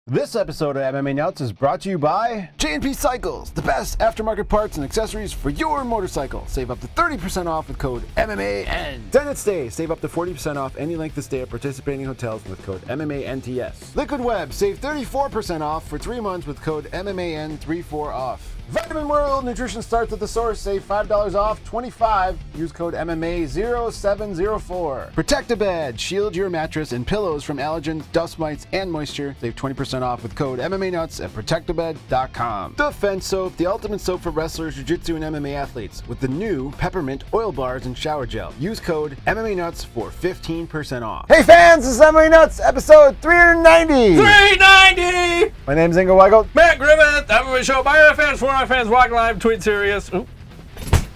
This episode of MMA Nuts is brought to you by J&P Cycles, the best aftermarket parts and accessories for your motorcycle. Save up to 30% off with code MMAN. Zenit Stay, save up to 40% off any length of stay at participating hotels with code MMANTS. Liquid Web, save 34% off for 3 months with code MMAN34OFF. Vitamin World, nutrition starts at the source. Save $5 off, 25. Use code MMA0704. Protect-A-Bed, shield your mattress and pillows from allergens, dust mites, and moisture. Save 20% off with code MMA Nuts at protectabed.com. Defense Soap, the ultimate soap for wrestlers, jiu-jitsu, and MMA athletes, with the new peppermint oil bars and shower gel. Use code MMA Nuts for 15% off. Hey fans, this is MMA Nuts, episode 390. 390! My name's Ngannou Lewis. Matt Griffith, MMA show by our fans, for our fans, walking live, tweet serious. Oop,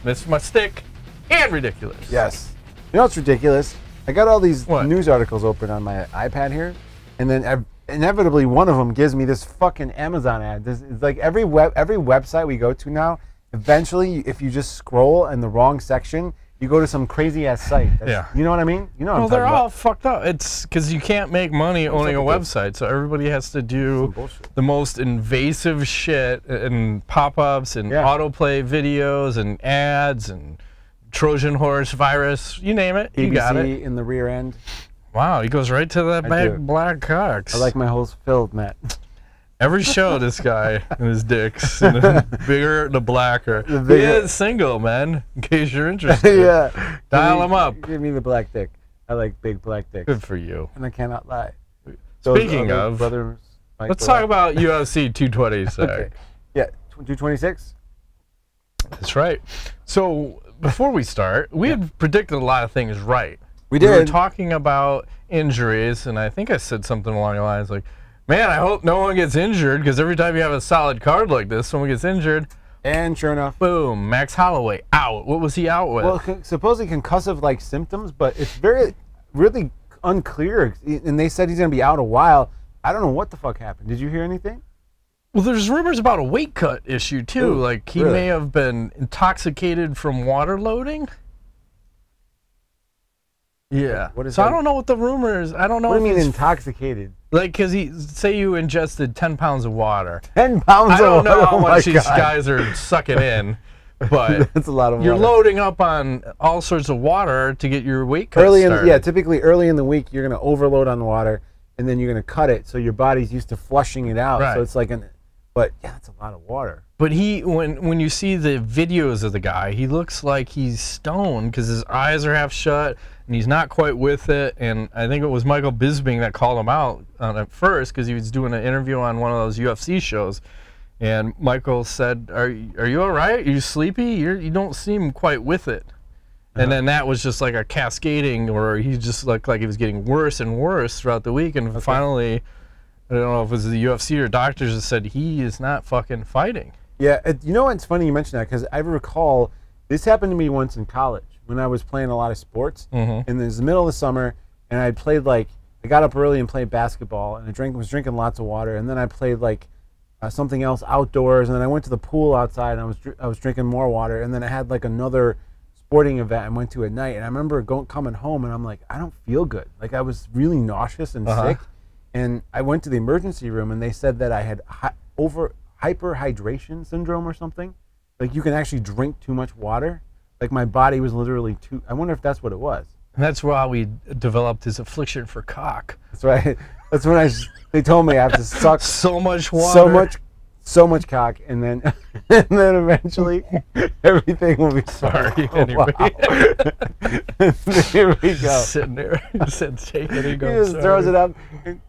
missed my stick. And ridiculous. Yes. You know what's ridiculous? I got all these What? news articles open on my iPad here, and then inevitably one of them gives me this fucking Amazon ad. It's like every website we go to now, eventually, if you just scroll in the wrong section, you go to some crazy ass site. Yeah. You know what I mean? You know what Well, I'm they're talking all about. fucked up. It's because you can't make money owning a website, so everybody has to do the most invasive shit and pop-ups and autoplay videos and ads and Trojan horse virus, you name it, you got it. in the rear end. Wow, he goes right to that big black cocks. I like my holes filled, Matt. Every show, this guy and his dicks, and the bigger, the blacker. He is single, man, in case you're interested. Yeah. Dial him up. Give me the black dick. I like big black dicks. Good for you. And I cannot lie. Speaking of, brothers, let's talk about UFC 220 sec. Okay. Yeah, 226? That's right. So, before we start, we had predicted a lot of things right. We did. We were talking about injuries, and I think I said something along the lines like, man, I hope no one gets injured, because every time you have a solid card like this, someone gets injured. And sure enough. Boom, Max Holloway out. What was he out with? Well, supposedly concussive-like symptoms, but it's really unclear. And they said he's going to be out a while. I don't know what the fuck happened. Did you hear anything? Well, there's rumors about a weight cut issue, too. Ooh, like, he may have been intoxicated from water loading. Yeah. What is so that? I don't know what the rumor is. I don't know. What do you if mean it's intoxicated? like, because say you ingested 10 pounds of water. 10 pounds I don't know how oh much my these God. guys are sucking in, but that's a lot of water. you're loading up on all sorts of water to get your weight cut started. Typically early in the week, you're going to overload on the water, and then you're going to cut it, so your body's used to flushing it out. Right. So it's like but yeah, that's a lot of water. But when you see the videos of the guy, he looks like he's stoned because his eyes are half shut and he's not quite with it. And I think it was Michael Bisping that called him out at first because he was doing an interview on one of those UFC shows. And Michael said, "Are you all right? Are you sleepy? You don't seem quite with it." And then that was just like a cascading, or he just looked like he was getting worse and worse throughout the week. And finally, I don't know if it was the UFC or doctors that said he is not fucking fighting. Yeah, you know what's funny you mentioned that, because I recall this happened to me once in college when I was playing a lot of sports. And it was the middle of the summer, and I played I got up early and played basketball, and I was drinking lots of water, and then I played something else outdoors, and then I went to the pool outside, and I was drinking more water, and then I had another sporting event I went to at night, and I remember coming home, and I'm like, I don't feel good. I was really nauseous and sick. And I went to the emergency room, and they said that I had hyperhydration syndrome or something. You can actually drink too much water. My body was literally too. I wonder if that's what it was. And that's why we developed his affliction for cock. That's right. That's when they told me I have to suck so much water, so much cock, and then eventually everything will be sorry. Oh, Anyway, wow. Here we go. Sitting there, shaking it. He just throws it up and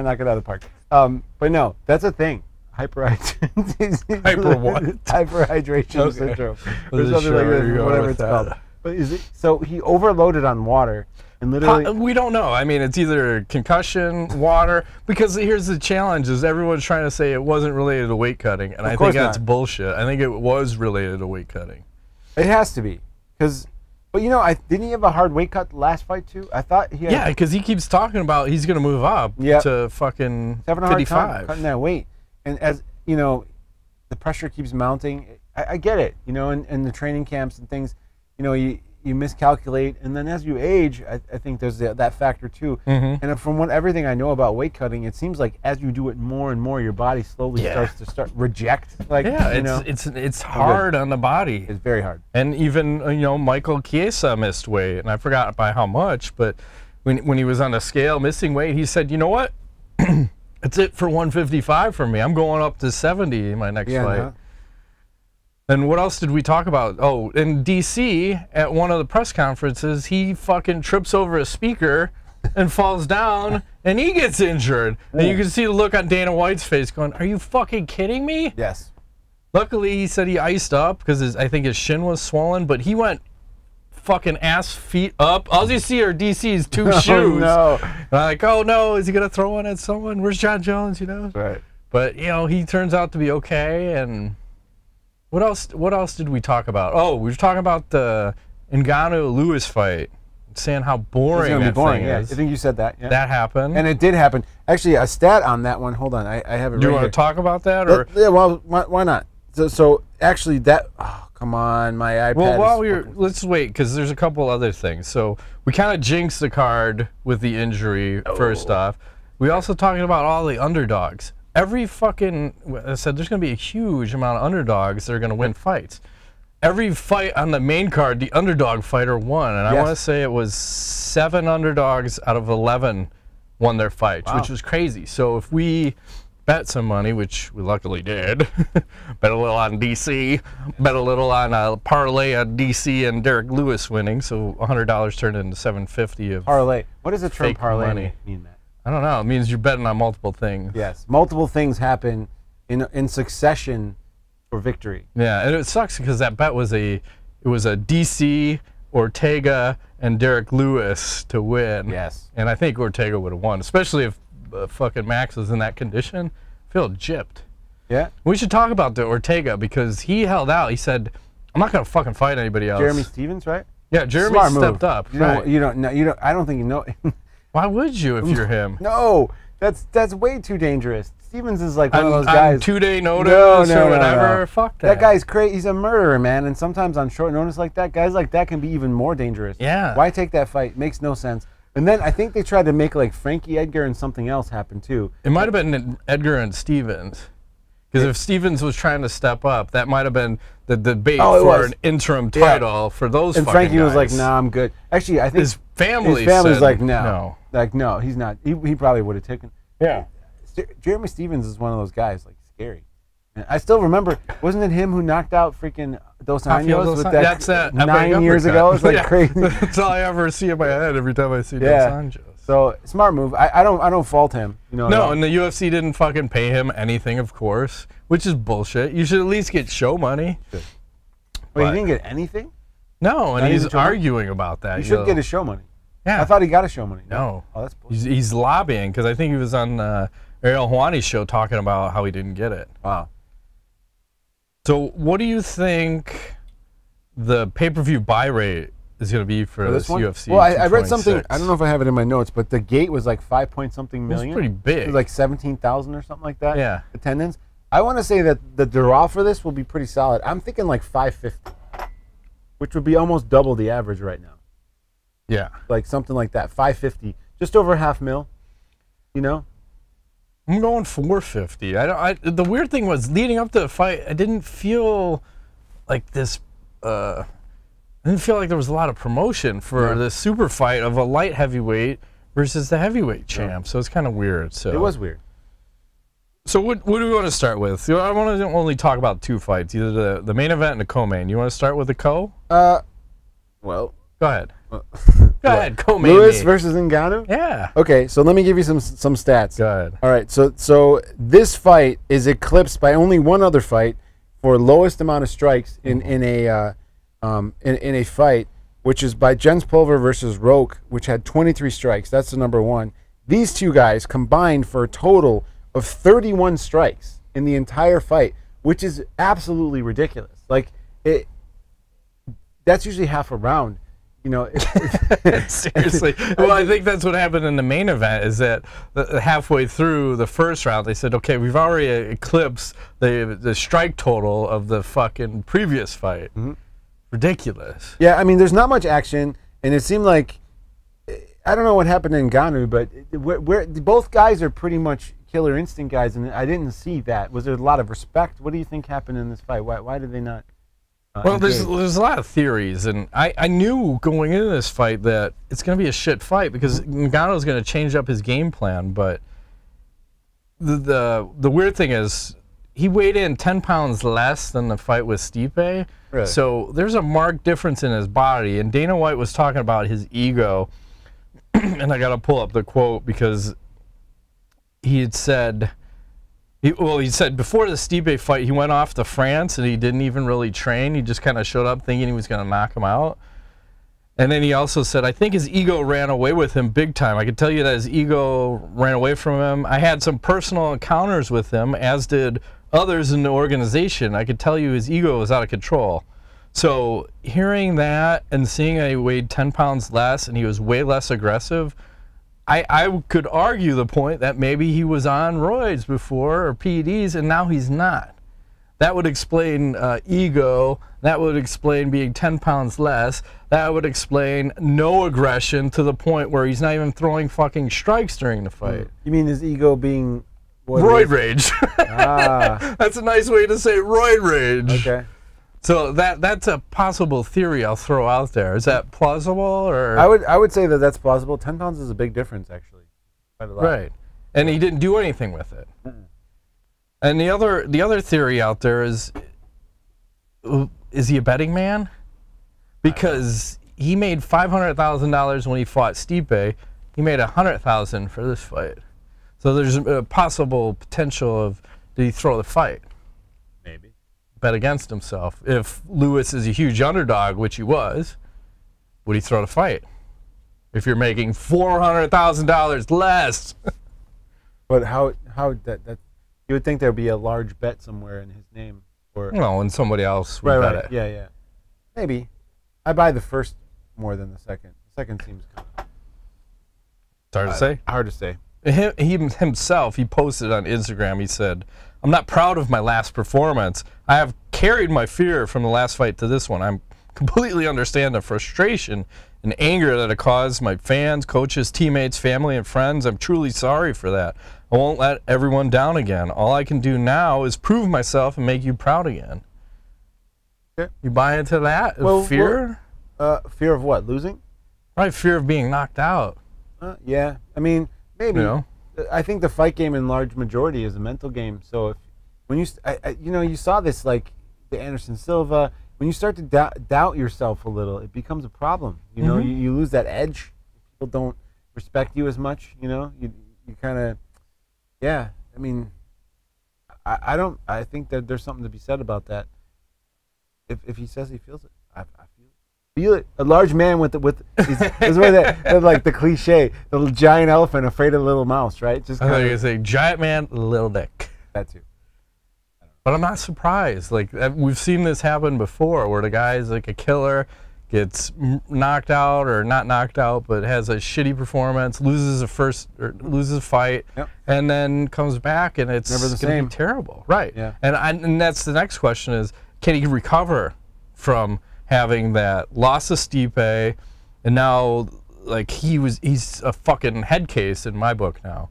knock it out of the park. But no, that's a thing. Hyperhydration. Hyper what? Hyperhydration syndrome. Or something like Sure, whatever it's called. But so he overloaded on water and literally. We don't know. I mean, it's either concussion, water. Because here's the challenge: is everyone's trying to say it wasn't related to weight cutting, and I think that's bullshit. I think it was related to weight cutting. It has to be, because. But didn't he have a hard weight cut the last fight too? I thought he had. Yeah, because he keeps talking about he's going to move up to fucking 55. Having a hard time cutting that weight, and as you know, the pressure keeps mounting. I get it, and the training camps and things, you miscalculate, and then as you age, I think there's that factor too. And from everything I know about weight cutting, it seems like as you do it more and more, your body slowly starts to reject. Like, it's hard on the body. It's very hard. And even Michael Chiesa missed weight, and I forgot by how much, but when he was on the scale missing weight, he said, you know what? That's it for 155 for me. I'm going up to 70 in my next fight. And what else did we talk about? Oh, in DC, at one of the press conferences, he fucking trips over a speaker and falls down, and he gets injured. And you can see the look on Dana White's face going, are you fucking kidding me? Yes. Luckily, he said he iced up because I think his shin was swollen, but he went fucking ass feet up. All you see are DC's two shoes. No. And I'm like, oh no, is he gonna throw one at someone? Where's John Jones? Right. But he turns out to be okay. And what else did we talk about? Oh, we were talking about the Ngannou Lewis fight, saying how boring that thing is. I think you said that. Yeah. That happened, and it did happen. Actually, a stat on that one. Hold on, I have it. Do you want to talk about that, or yeah? Well, why not? So actually, that. Oh, come on, my iPad. Well, let's wait because there's a couple other things. So we kind of jinxed the card with the injury. First off, we also talking about all the underdogs. Every fucking, I said there's going to be a huge amount of underdogs that are going to win fights. Every fight on the main card, the underdog fighter won, and I want to say it was 7 underdogs out of 11 won their fights, which was crazy. So if we bet some money, which we luckily did, bet a little on DC, bet a little on a parlay on DC and Derrick Lewis winning, so $100 turned into $750 of parlay. What does the term parlay money mean, Matt? I don't know. It means you're betting on multiple things. Yes, multiple things happen in succession for victory. Yeah, and it sucks because that bet was a DC, Ortega, and Derrick Lewis to win. Yes. And I think Ortega would have won, especially if fucking Max was in that condition. I feel gypped. Yeah. We should talk about the Ortega because he held out. He said, "I'm not gonna fucking fight anybody else." Jeremy Stevens, right? Yeah, Jeremy stepped up. You don't. I don't think you know. Why would you if you're him? No, that's way too dangerous. Stevens is like one of those guys. On 2-day notice or whatever. No. Fuck that. That guy's crazy. He's a murderer, man. And sometimes on short notice like that, guys like that can be even more dangerous. Yeah. Why take that fight? Makes no sense. And then I think they tried to make like Frankie Edgar and something else happen too. It might have been Edgar and Stevens. Because if Stevens was trying to step up, that might have been the debate for an interim title for those fucking guys. And Frankie was like, nah, I'm good. Actually, I think his family's said, like, no. Like, no, he's not. He probably would have taken. Yeah. Jeremy Stevens is one of those guys, like, scary. And I still remember, wasn't it him who knocked out freaking Dos Anjos with that? That's that 9 years ago. It's like crazy. That's all I ever see in my head every time I see Dos Anjos. So smart move. I don't fault him. No, and the UFC didn't fucking pay him anything, of course, which is bullshit. You should at least get show money. Wait, he didn't get anything? No, and he's arguing about that. He should get his show money. Yeah. I thought he got his show money. No. Oh, that's bullshit. He's lobbying because I think he was on Ariel Helwani's show talking about how he didn't get it. Wow. So what do you think the pay-per-view buy rate is going to be for this UFC? Well, I read something. I don't know if I have it in my notes, but the gate was like 5-point-something million. It's pretty big. It was like 17,000 or something like that. Yeah. Attendance. I want to say that the draw for this will be pretty solid. I'm thinking like 550, which would be almost double the average right now. Yeah. Like something like that. 550, just over $500,000. You know. I'm going 450. The weird thing was leading up to the fight, I didn't feel like this. I didn't feel like there was a lot of promotion for the super fight of a light heavyweight versus the heavyweight champ. So it's kind of weird. So it was weird. So what do we want to start with? I want to only talk about 2 fights, either the main event and the co-main. You want to start with the co? Well, go ahead. Go ahead, co-main. Lewis versus Ngannou? Yeah. Okay, so let me give you some stats. Go ahead. All right, so this fight is eclipsed by only one other fight for lowest amount of strikes in a fight, which is by Jens Pulver versus Roque, which had 23 strikes. That's the number one. These two guys combined for a total of 31 strikes in the entire fight, which is absolutely ridiculous. Like that's usually half a round. Seriously. Well, I think that's what happened in the main event is that halfway through the first round, they said, okay, we've already eclipsed the strike total of the fucking previous fight. ridiculous. Yeah, I mean, there's not much action, and it seemed like, I don't know what happened to Ngannou, but both guys are pretty much killer instinct guys, and I didn't see that. Was there a lot of respect? What do you think happened in this fight? Why did they not? Well, there's a lot of theories, and I knew going into this fight that it's going to be a shit fight because Ngannou's going to change up his game plan. But the weird thing is, he weighed in 10 pounds less than the fight with Stipe. Really? So there's a marked difference in his body. And Dana White was talking about his ego, and I got to pull up the quote because he had said. He said before the Stipe fight, he went off to France and he didn't even really train. He just kind of showed up thinking he was going to knock him out. And then he also said, I think his ego ran away with him big time. I can tell you that his ego ran away from him. I had some personal encounters with him, as did others in the organization. I could tell you his ego was out of control. So hearing that and seeing that he weighed 10 pounds less and he was way less aggressive, I could argue the point that maybe he was on roids before or PEDs and now he's not. That would explain ego. That would explain being 10 pounds less. That would explain no aggression to the point where he's not even throwing fucking strikes during the fight. You mean his ego being... Roid rage. Ah. That's a nice way to say roid rage. Okay. So that's a possible theory I'll throw out there. Is that plausible, or? I would say that that's plausible. 10 pounds is a big difference, actually. Quite a lot. Right, and he didn't do anything with it. And the other theory out there is he a betting man? Because he made $500,000 when he fought Stipe. He made $100,000 for this fight. So there's a possible potential of, did he throw the fight? Maybe. Bet against himself. If Lewis is a huge underdog, which he was, would he throw the fight? If you're making $400,000 less. But how that you would think there would be a large bet somewhere in his name, or no, and somebody else would bet it. Yeah, maybe. I buy the first more than the second. The second seems kind of it's hard to say. Hard to say. He himself, he posted on Instagram. He said, "I'm not proud of my last performance. I have carried my fear from the last fight to this one. I'm completely understand the frustration and anger that it caused my fans, coaches, teammates, family, and friends. I'm truly sorry for that. I won't let everyone down again. All I can do now is prove myself and make you proud again." Okay. You buy into that? Well, fear? Fear of what? Losing? Right, fear of being knocked out. Yeah. I mean, maybe. You know? I think the fight game in large majority is a mental game. So if when you saw this, like the Anderson Silva, when you start to doubt yourself a little, it becomes a problem. You know, you lose that edge. People don't respect you as much. You know, you kind of, yeah. I mean, I don't. I think that there's something to be said about that. If he says he feels it, I feel it. A large man with is like the cliche, the giant elephant afraid of the little mouse, right? Just I thought you were gonna say giant man, little dick. That too. But I'm not surprised. Like, we've seen this happen before, where the guy's like a killer, gets knocked out or not knocked out, but has a shitty performance, loses a fight, and then comes back and it's never the gonna same. Be terrible, right? Yeah. And that's the next question: is can he recover from having that loss to Stipe, and now like he's a fucking head case in my book now.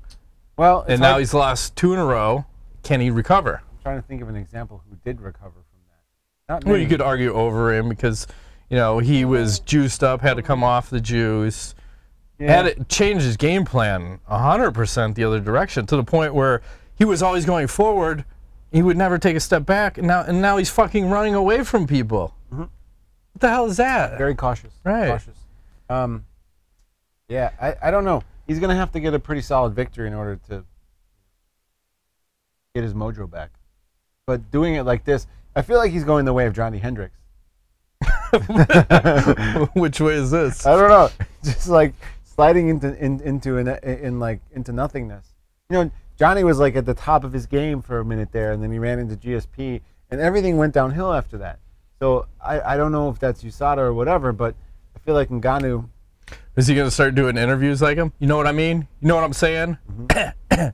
Well, and now he's lost 2 in a row. Can he recover? Trying to think of an example who did recover from that. Not well, you could argue over him because, you know, he was juiced up, had to come off the juice, had to change his game plan 100% the other direction to the point where he was always going forward. He would never take a step back, and now he's fucking running away from people. What the hell is that? Very cautious. Right. Cautious. Yeah, I don't know. He's gonna have to get a pretty solid victory in order to get his mojo back. But doing it like this, I feel like he's going the way of Johnny Hendricks. Which way is this? I don't know. Just like sliding into nothingness. You know, Johnny was like at the top of his game for a minute there, and then he ran into GSP, and everything went downhill after that. So I don't know if that's USADA or whatever, but I feel like Ngannou. Is he going to start doing interviews like him? You know what I mean? You know what I'm saying? 70%.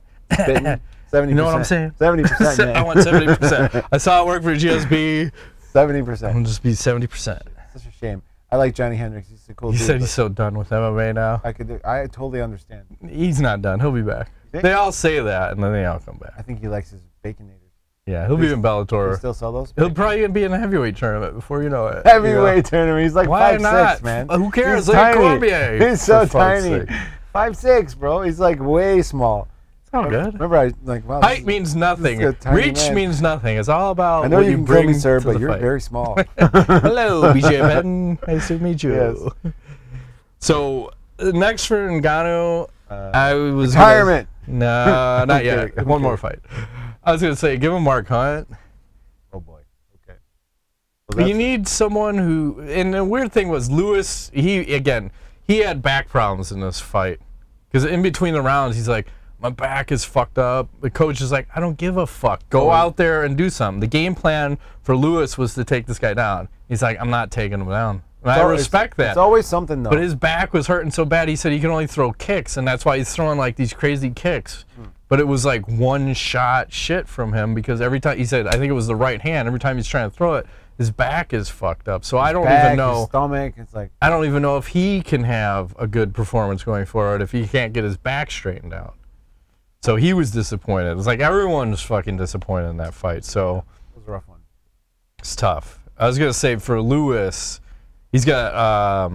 You know what I'm saying? 70%. I want 70%. I saw it work for GSP. 70%. I'm just be 70%. such a shame. I like Johnny Hendricks. He's a cool He dude. said he's so done with MMA now. I totally understand. He's not done. He'll be back. They all say that, and then they all come back. I think he likes his baconators. Yeah, he'll be in Bellator. He still sell those? He'll probably be in a heavyweight tournament before you know it. Heavyweight tournament. He's like 5'6", man. Who cares? He's Like tiny. Cormier. He's so tiny. 5'6", bro. He's like way small. It's all good. Remember, I like wow. Height means nothing. Reach means nothing. It's all about I know what you you can bring kill me, sir, to but the you're fight. very small. Hello, BJ Penn. Nice to meet you. Yes. So next for Ngannou, I was retirement. No, not yet. kidding. One more fight. I was gonna say, give him Mark Hunt. Oh boy. Okay. But you need someone who. And the weird thing was Lewis. He had back problems in this fight because in between the rounds, he's like, my back is fucked up. The coach is like, I don't give a fuck. Go out there and do something. The game plan for Lewis was to take this guy down. He's like, I'm not taking him down. And I respect that. It's always something, though. But his back was hurting so bad, he said he can only throw kicks, and that's why he's throwing like these crazy kicks. But it was like one shot shit from him because every time, he said, I think it was the right hand, every time he's trying to throw it, his back is fucked up. So I don't even know. His stomach, it's like. I don't even know if he can have a good performance going forward if he can't get his back straightened out. So he was disappointed. It's like everyone was fucking disappointed in that fight. So It was a rough one. it's tough. I was gonna say for Lewis, he's got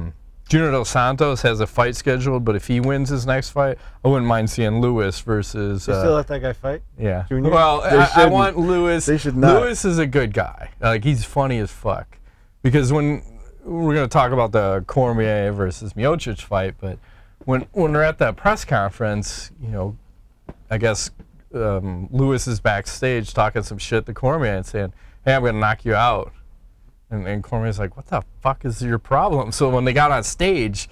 Junior Dos Santos has a fight scheduled, but if he wins his next fight, I wouldn't mind seeing Lewis versus. They still let that guy fight? Yeah. Junior? Well, I want Lewis. They should not. Lewis is a good guy. Like he's funny as fuck. Because when we're gonna talk about the Cormier versus Miocic fight, but when we're at that press conference, you know, I guess Lewis is backstage talking some shit to Cormier and saying, "Hey, I'm gonna knock you out." And Cormier's like, what the fuck is your problem? So when they got on stage,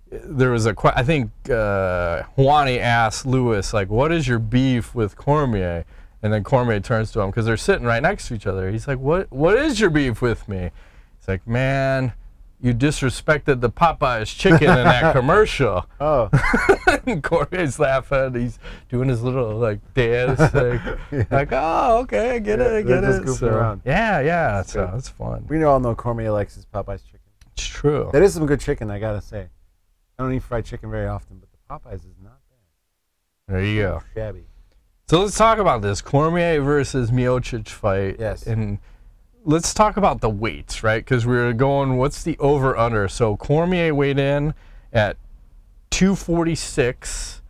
there was I think Juani asked Lewis, like, what is your beef with Cormier? And then Cormier turns to him, because they're sitting right next to each other. He's like, what is your beef with me? He's like, man, you disrespected the Popeye's chicken in that commercial. Oh. And Cormier's laughing. He's doing his little, like, dance. Like, oh, okay, I get it, I get it. Just goofing around. Yeah, so it's fun. We all know Cormier likes his Popeye's chicken. It's true. That is some good chicken, I gotta say. I don't eat fried chicken very often, but the Popeye's is not bad. There you go. Shabby. So let's talk about this Cormier versus Miocic fight. Yes. And let's talk about the weights, right? Because we're going, what's the over-under? So Cormier weighed in at 246.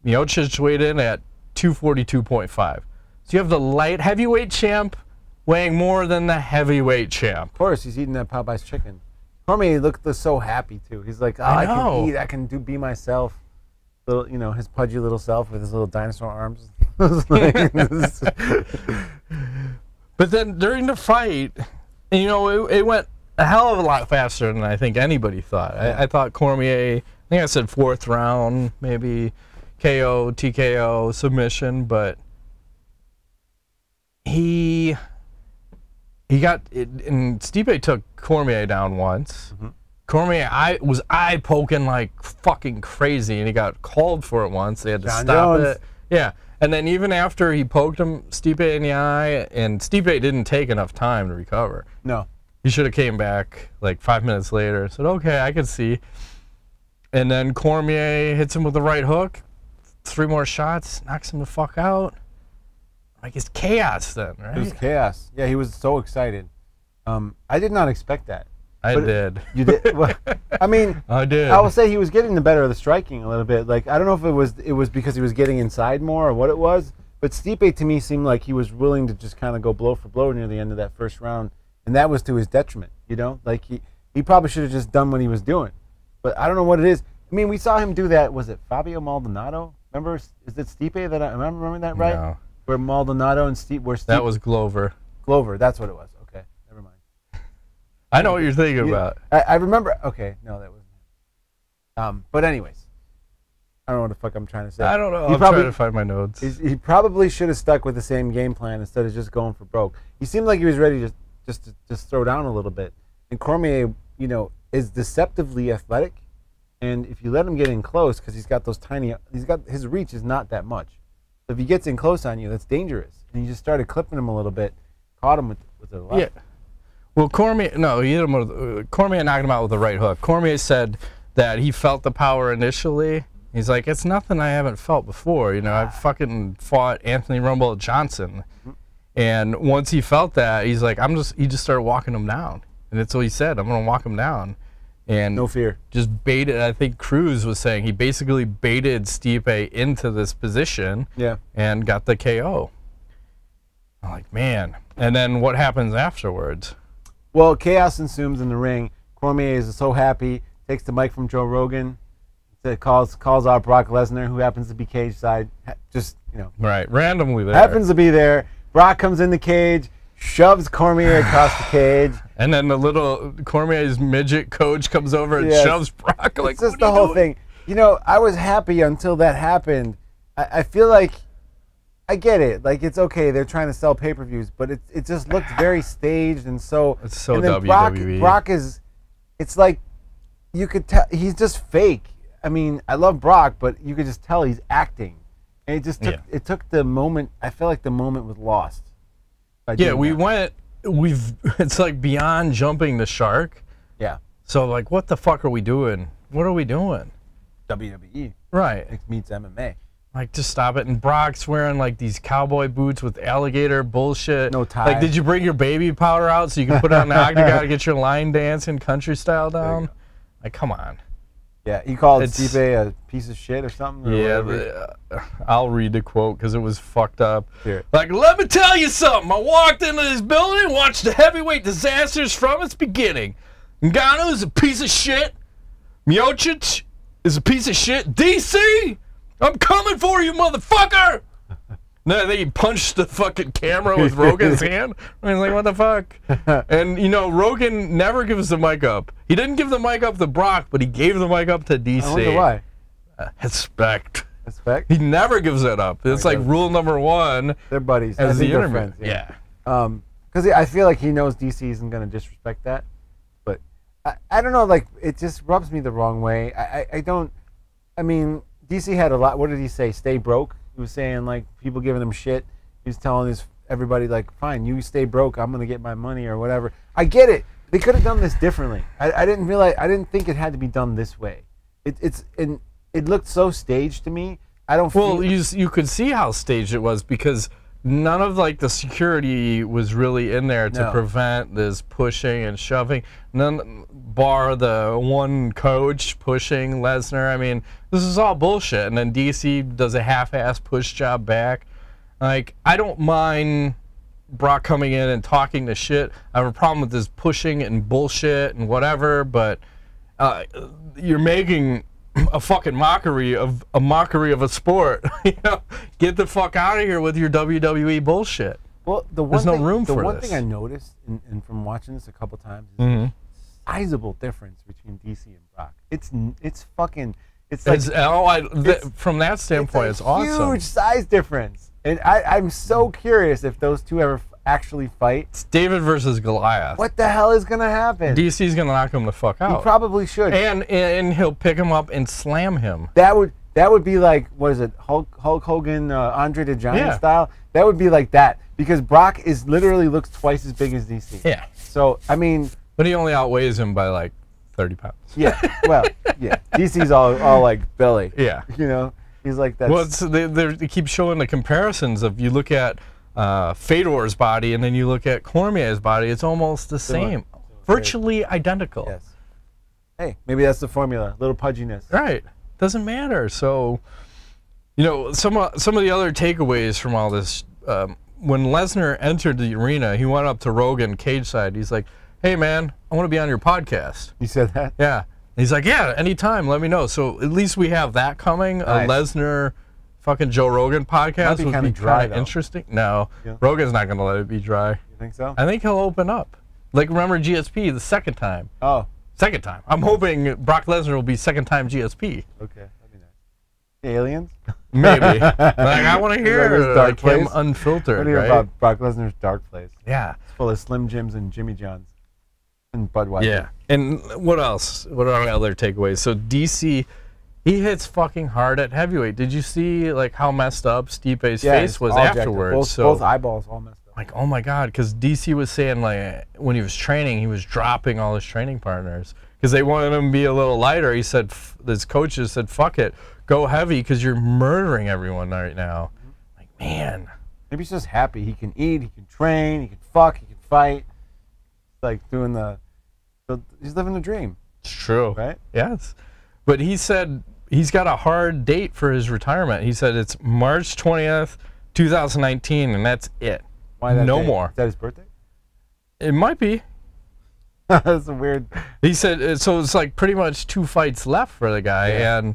Miocic weighed in at 242.5. So you have the light heavyweight champ weighing more than the heavyweight champ. Of course, he's eating that Popeye's chicken. Cormier looked so happy, too. He's like, oh, I can eat, I can be myself. Little, you know, his pudgy little self with his little dinosaur arms. But then during the fight, you know, it went a hell of a lot faster than I think anybody thought. I thought Cormier, I think I said 4th round, maybe KO, TKO, submission, but he got it, and Stipe took Cormier down once. Cormier was eye poking like fucking crazy, and he got called for it once. They had to stop it. Yeah. And then even after he poked him, Stipe in the eye, and Stipe didn't take enough time to recover. No. He should have came back like 5 minutes later and said, okay, I can see. And then Cormier hits him with the right hook. 3 more shots, knocks him the fuck out. Like, it's chaos then, right? It was chaos. Yeah, he was so excited. I did not expect that. I did. You did? Well, I mean, I did. I will say he was getting the better of the striking a little bit. Like, I don't know if it was because he was getting inside more or what it was, but Stipe to me seemed like he was willing to just kind of go blow for blow near the end of that first round, and that was to his detriment, you know? Like, he probably should have just done what he was doing. But I don't know what it is. I mean, we saw him do that. Was it Fabio Maldonado? Remember? Is it Stipe that am I remembering that right? No. Where Maldonado and Stipe. That was Glover. Glover, that's what it was. Okay, never mind. I know what you're thinking about. I remember. Okay, no, that wasn't him. But anyways, I don't know what the fuck I'm trying to say. I don't know. I'm trying to find my notes. He probably should have stuck with the same game plan instead of just going for broke. He seemed like he was ready to just throw down a little bit. And Cormier, you know, is deceptively athletic, and if you let him get in close, because his reach is not that much. So if he gets in close on you, that's dangerous. And you just started clipping him a little bit, caught him with a lot. Yeah. Well, Cormier, no, he hit him with, Cormier knocked him out with the right hook. Cormier said that he felt the power initially. He's like, it's nothing I haven't felt before. You know, I fucking fought Anthony Rumble Johnson. And once he felt that, he's like, he just started walking him down. And that's what he said, I'm going to walk him down. And no fear. Just baited, I think Cruz was saying, he basically baited Stipe into this position. Yeah. And got the KO. I'm like, man. And then what happens afterwards? Well, chaos ensues in the ring. Cormier is so happy, takes the mic from Joe Rogan, calls out Brock Lesnar, who happens to be cage side, just, you know. Right, randomly there. Happens to be there. Brock comes in the cage, shoves Cormier across the cage. And then the little Cormier's midget coach comes over and shoves Brock. Like, it's just the whole thing. You know, I was happy until that happened. I feel like, I get it. Like, it's okay. They're trying to sell pay-per-views, but it just looked very staged and so. It's so and then WWE. Brock is, it's like, you could tell he's just fake. I mean, I love Brock, but you could just tell he's acting. And it just took it took the moment. I feel like the moment was lost. Yeah, it's like beyond jumping the shark. Yeah. So like, what the fuck are we doing? What are we doing? WWE. Right. It meets MMA. Like, just stop it. And Brock's wearing like these cowboy boots with alligator bullshit. No tie. Like, did you bring your baby powder out so you can put it on the octagon to get your line dancing country style down? Like, come on. Yeah, he called Stipe a piece of shit or something. Or I'll read the quote because it was fucked up. Here. Like, let me tell you something. I walked into this building and watched the heavyweight disasters from its beginning. Ngannou is a piece of shit. Miocic is a piece of shit. DC, I'm coming for you, motherfucker. No, I think he punched the fucking camera with Rogan's hand. I was like, what the fuck? And, you know, Rogan never gives the mic up. He didn't give the mic up to Brock, but he gave the mic up to DC. I wonder why. Respect. Respect? He never gives it up. It's like rule number one. They're buddies. As the they're interview. friends. Yeah. Because I feel like he knows DC isn't going to disrespect that. But I don't know, like, it just rubs me the wrong way. I mean, DC had a lot. What did he say? Stay broke? He was saying, like, people giving him shit. He was telling everybody, like, fine, you stay broke. I'm going to get my money or whatever. I get it. They could have done this differently. I didn't think it had to be done this way. It looked so staged to me. I don't feel... Well, you could see how staged it was because none of, like, the security was really in there to prevent this pushing and shoving. None, bar the one coach pushing Lesnar. I mean, this is all bullshit. And then DC does a half-ass push job back. Like, I don't mind Brock coming in and talking the shit. I have a problem with this pushing and bullshit and whatever, but you're making a fucking mockery of a sport. You know, get the fuck out of here with your WWE bullshit. Well, there's no room for this. The one thing I noticed, and from watching this a couple times, is a sizable difference between DC and Brock. It's like from that standpoint, it's awesome. Huge size difference, and I'm so curious if those two ever actually fight. It's David versus Goliath. What the hell is gonna happen? DC's gonna knock him the fuck out. He probably should. And he'll pick him up and slam him. That would be like, what is it, Hulk Hogan, Andre the Giant style? That would be like that, because Brock literally looks twice as big as DC. Yeah. So I mean. But he only outweighs him by like 30 pounds. Yeah. Well, yeah. DC's all like Billy. Yeah. You know, he's like that. Well, they keep showing the comparisons of, you look at Fedor's body and then you look at Cormier's body. It's almost the same, virtually identical. Yes. Hey, maybe that's the formula. A little pudginess. Right. Doesn't matter. So, you know, some of the other takeaways from all this. When Lesnar entered the arena, he went up to Rogan cage side. He's like, hey, man, I want to be on your podcast. You said that? Yeah. And he's like, yeah, anytime, let me know. So at least we have that coming. Nice. A Lesnar fucking Joe Rogan podcast would be kind of interesting. No, Rogan's not going to let it be dry. You think so? I think he'll open up. Like, remember GSP the second time? Oh. Second time. I'm hoping Brock Lesnar will be second time GSP. Okay, that'd be nice. The aliens? Maybe. Like, I want to hear like him unfiltered, what do you right? about Brock Lesnar's dark place? Yeah. It's full of Slim Jims and Jimmy Johns. And Budweiser. Yeah. And what else? What are other takeaways? So DC, he hits fucking hard at heavyweight. Did you see like how messed up Stipe's face was afterwards? Both eyeballs all messed up. Like, oh my God, because DC was saying, like, when he was training, he was dropping all his training partners because they wanted him to be a little lighter. He said, his coaches said, fuck it, go heavy because you're murdering everyone right now. Like, man. Maybe he's just happy. He can eat, he can train, he can fuck, he can fight. Like doing he's living the dream. It's true. Right? Yes. But he said he's got a hard date for his retirement. He said it's March 20th, 2019, and that's it. Why that no date? more. Is that his birthday? It might be. That's a weird. He said so. It's like pretty much 2 fights left for the guy, and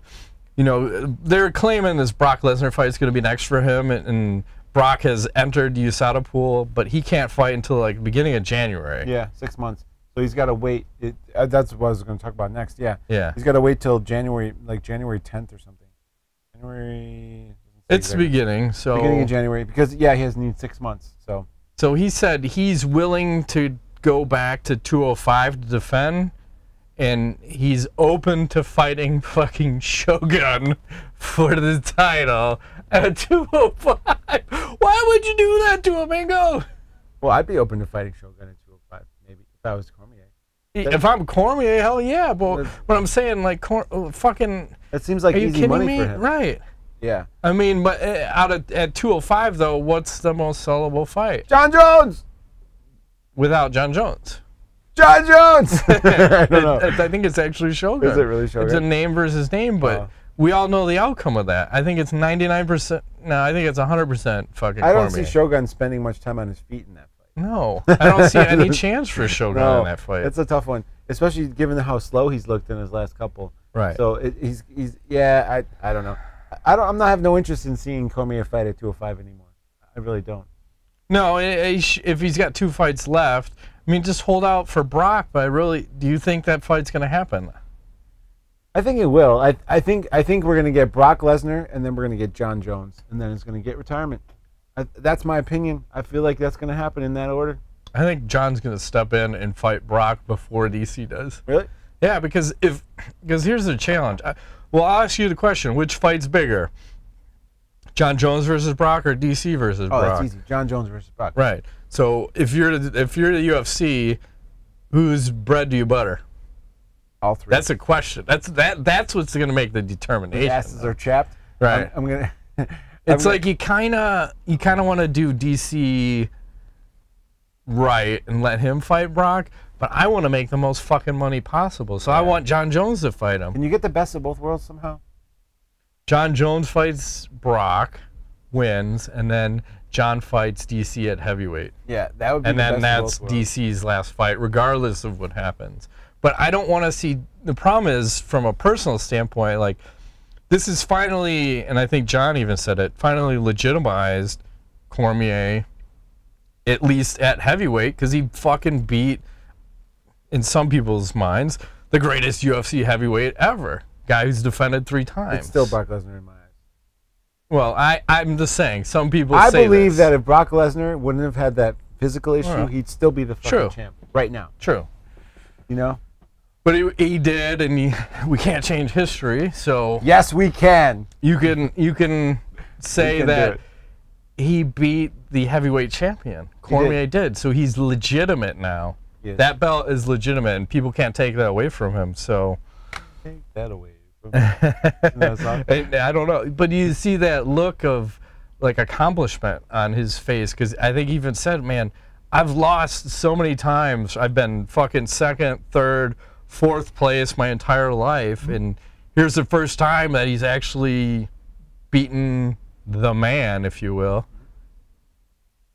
you know they're claiming this Brock Lesnar fight is going to be next for him, and Brock has entered the USADA pool, but he can't fight until like the beginning of January. Yeah, 6 months. So he's got to wait. That's what I was going to talk about next. Yeah. Yeah. He's got to wait till January, like January 10th or something. January. It's the beginning. So beginning of January, because he has need 6 months. So he said he's willing to go back to 205 to defend, and he's open to fighting fucking Shogun for the title at 205. Why would you do that to him, Mingo? Well, I'd be open to fighting Shogun at 205, maybe, if I was Cormier. If I'm Cormier, hell yeah. But I'm saying, like, fucking. It seems like easy money for him. Right. Yeah. I mean, but at 205, though, what's the most sellable fight? John Jones! Without John Jones. John Jones! I don't know. I think it's actually Shogun. Is it really Shogun? It's a name versus name, but we all know the outcome of that. I think it's 99%. No, I think it's 100% fucking I don't Cormier. see Shogun spending much time on his feet in that fight. No. I don't see any chance for Shogun in that fight. It's a tough one, especially given how slow he's looked in his last couple. Right. So he's yeah, I don't know. I'm not have no interest in seeing Cormier fight at 205 anymore. I really don't. No, if he's got 2 fights left, I mean, just hold out for Brock. But do you think that fight's going to happen? I think it will. I think we're going to get Brock Lesnar, and then we're going to get John Jones, and then it's going to get retirement. That's my opinion. I feel like that's going to happen in that order. I think John's going to step in and fight Brock before DC does. Really? Yeah, because here's the challenge. Well, I'll ask you the question: which fight's bigger, John Jones versus Brock or DC versus Brock? Oh, that's easy. John Jones versus Brock. Right. So if you're the UFC, whose bread do you butter? All three. That's a question. That's what's going to make the determination. The asses are chapped. Right. I'm gonna. It's like you kind of want to do DC right and let him fight Brock, but I want to make the most fucking money possible. So I want John Jones to fight him. Can you get the best of both worlds somehow? John Jones fights Brock, wins, and then John fights DC at heavyweight. Yeah, that would be. And the then best that's of both worlds. DC's last fight, regardless of what happens. But I don't want to see. The problem is, from a personal standpoint, like, this is finally, and I think John even said it, finally legitimized Cormier, at least at heavyweight, because he fucking beat, in some people's minds, the greatest UFC heavyweight ever. Guy who's defended 3 times. It's still Brock Lesnar in my eyes. Well, I'm just saying, some people I say believe this. that if Brock Lesnar wouldn't have had that physical issue, Right. he'd still be the fucking champ right now. True. You know? But he did, and we can't change history, so Yes, we can. you can say can do that it. he beat the heavyweight champion. Cormier did, so he's legitimate now. Yes. That belt is legitimate, and people can't take that away from him. So Take that away from me. and I don't know, but you see that look of like accomplishment on his face, because I think he even said, "Man, I've lost so many times. I've been fucking second, third, fourth place my entire life, and here's the first time that he's actually beaten the man, if you will."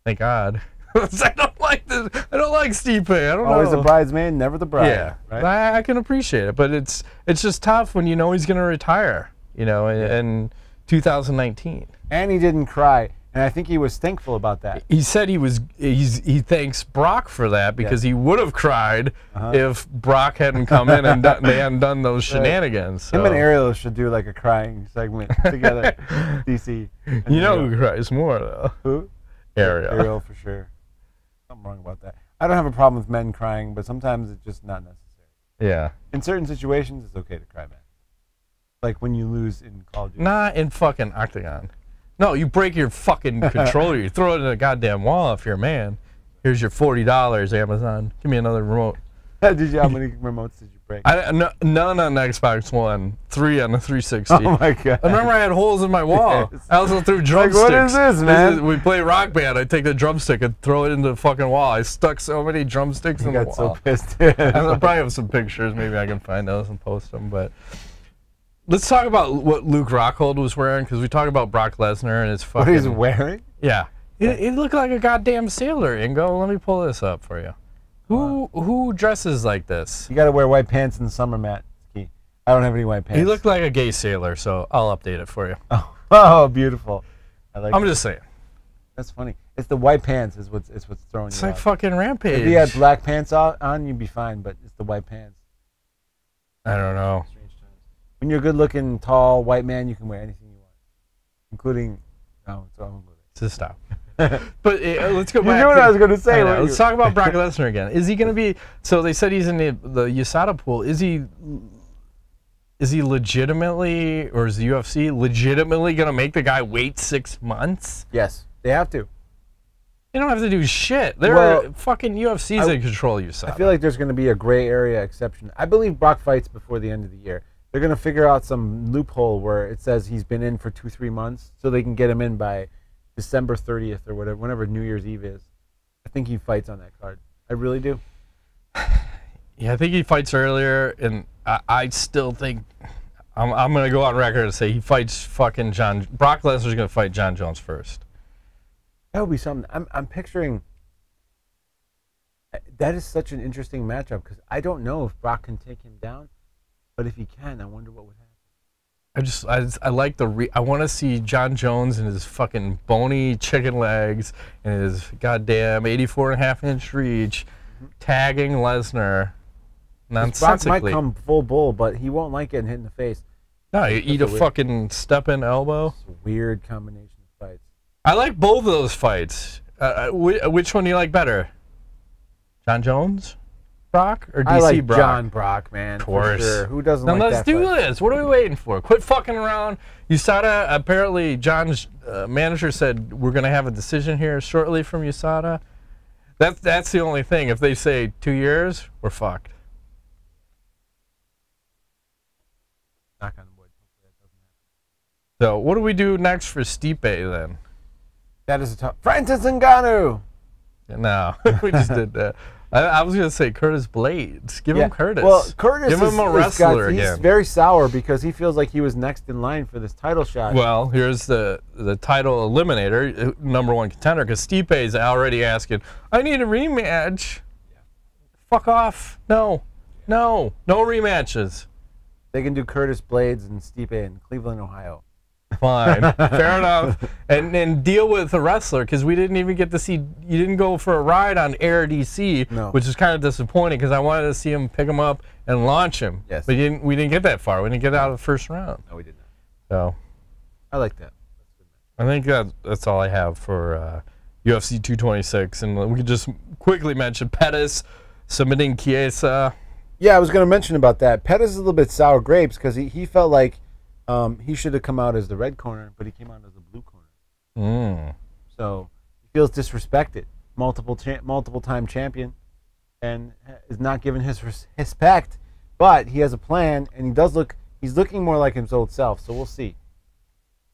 Thank God. I don't like this. I don't like Stipe. I don't Always know. the bridesmaid, never the bride. Yeah, Right? I can appreciate it, but it's just tough when you know he's going to retire. You know, in 2019. And he didn't cry, and I think he was thankful about that. He said he thanks Brock for that, because he would have cried if Brock hadn't come in and they hadn't done those shenanigans. So. Him and Ariel should do like a crying segment together. DC. You know who cries more though? Who? Ariel. Ariel for sure. Something wrong about that. I don't have a problem with men crying, but sometimes it's just not necessary. Yeah. In certain situations, it's okay to cry, man. Like when you lose in Call of Duty. Not in fucking Octagon. No, you break your fucking controller. You throw it in a goddamn wall if you're a man. Here's your $40, Amazon. Give me another remote. How many remotes did you break? None on the Xbox One. 3 on the 360. Oh my god! I remember I had holes in my wall. Yes. I also threw drumsticks. Like, what is this, man? We play Rock Band. I take the drumstick and throw it into the fucking wall. I stuck so many drumsticks in the wall. I got so pissed. I probably have some pictures. Maybe I can find those and post them. But let's talk about what Luke Rockhold was wearing, because we talk about Brock Lesnar and his fucking. What he's wearing? Yeah, he looked like a goddamn sailor. Ingo, let me pull this up for you. Who dresses like this? You got to wear white pants in the summer, Matt. It's key. I don't have any white pants. He looked like a gay sailor, so I'll update it for you. Oh, beautiful. I'm just saying. That's funny. It's the white pants is what's throwing you It's like off. fucking Rampage. If you had black pants on, you'd be fine, but it's the white pants. I don't know. When you're a good-looking, tall, white man, you can wear anything you want, including. Oh, it's wrong with it. Just stop. But let's go back. You knew what I was going to say. Let's talk about Brock Lesnar again. Is he going to be? So they said he's in the USADA pool. Is he legitimately, or is the UFC legitimately going to make the guy wait 6 months? Yes, they have to. They don't have to do shit. Fucking UFC's in control of USADA. I feel like there's going to be a gray area exception. I believe Brock fights before the end of the year. They're going to figure out some loophole where it says he's been in for 2-3 months, so they can get him in by December 30th or whatever, whenever New Year's Eve is. I think he fights on that card. I really do. Yeah, I think he fights earlier, and I still think I'm going to go on record and say he fights fucking Brock Lesnar's going to fight John Jones first. That would be something. I'm picturing. That is such an interesting matchup because I don't know if Brock can take him down, but if he can, I wonder what would happen. I like I want to see John Jones and his fucking bony chicken legs and his goddamn 84.5-inch reach tagging Lesnar nonsensically. Brock might come full bull, but he won't like getting hit in the face. No, you eat a fucking step-in elbow. It's a weird combination of fights. I like both of those fights. Which one do you like better? John Jones? Brock or DC I like Brock? John Brock, man. Of course. For sure. Who doesn't like that? Let's do this. What are we waiting for? Quit fucking around. USADA, apparently John's manager said we're going to have a decision here shortly from USADA. That's the only thing. If they say 2 years, we're fucked. Knock on wood. So what do we do next for Stipe then? That is a tough. Francis Ngannou. No, we just did that. I was going to say Curtis Blades. Give him Curtis. Well, Curtis Give him a wrestler again. He's very sour because he feels like he was next in line for this title shot. Well, here's the title eliminator, #1 contender, because Stipe is already asking, I need a rematch. Yeah. Fuck off. No rematches. They can do Curtis Blades and Stipe in Cleveland, Ohio. Fine, fair enough, and deal with the wrestler, because we didn't even get to see. You didn't go for a ride on Air DC, which is kind of disappointing because I wanted to see him pick him up and launch him. Yes, but we didn't get that far. We didn't get out of the first round. No, we did not. So, I like that. I think that's all I have for UFC 226, and we could just quickly mention Pettis submitting Chiesa. Yeah, I was going to mention about that. Pettis is a little bit sour grapes because he felt like. He should have come out as the red corner, but he came out as the blue corner. So he feels disrespected. Multiple-time champion, and is not given his respect. But he has a plan, and he's looking more like his old self. So we'll see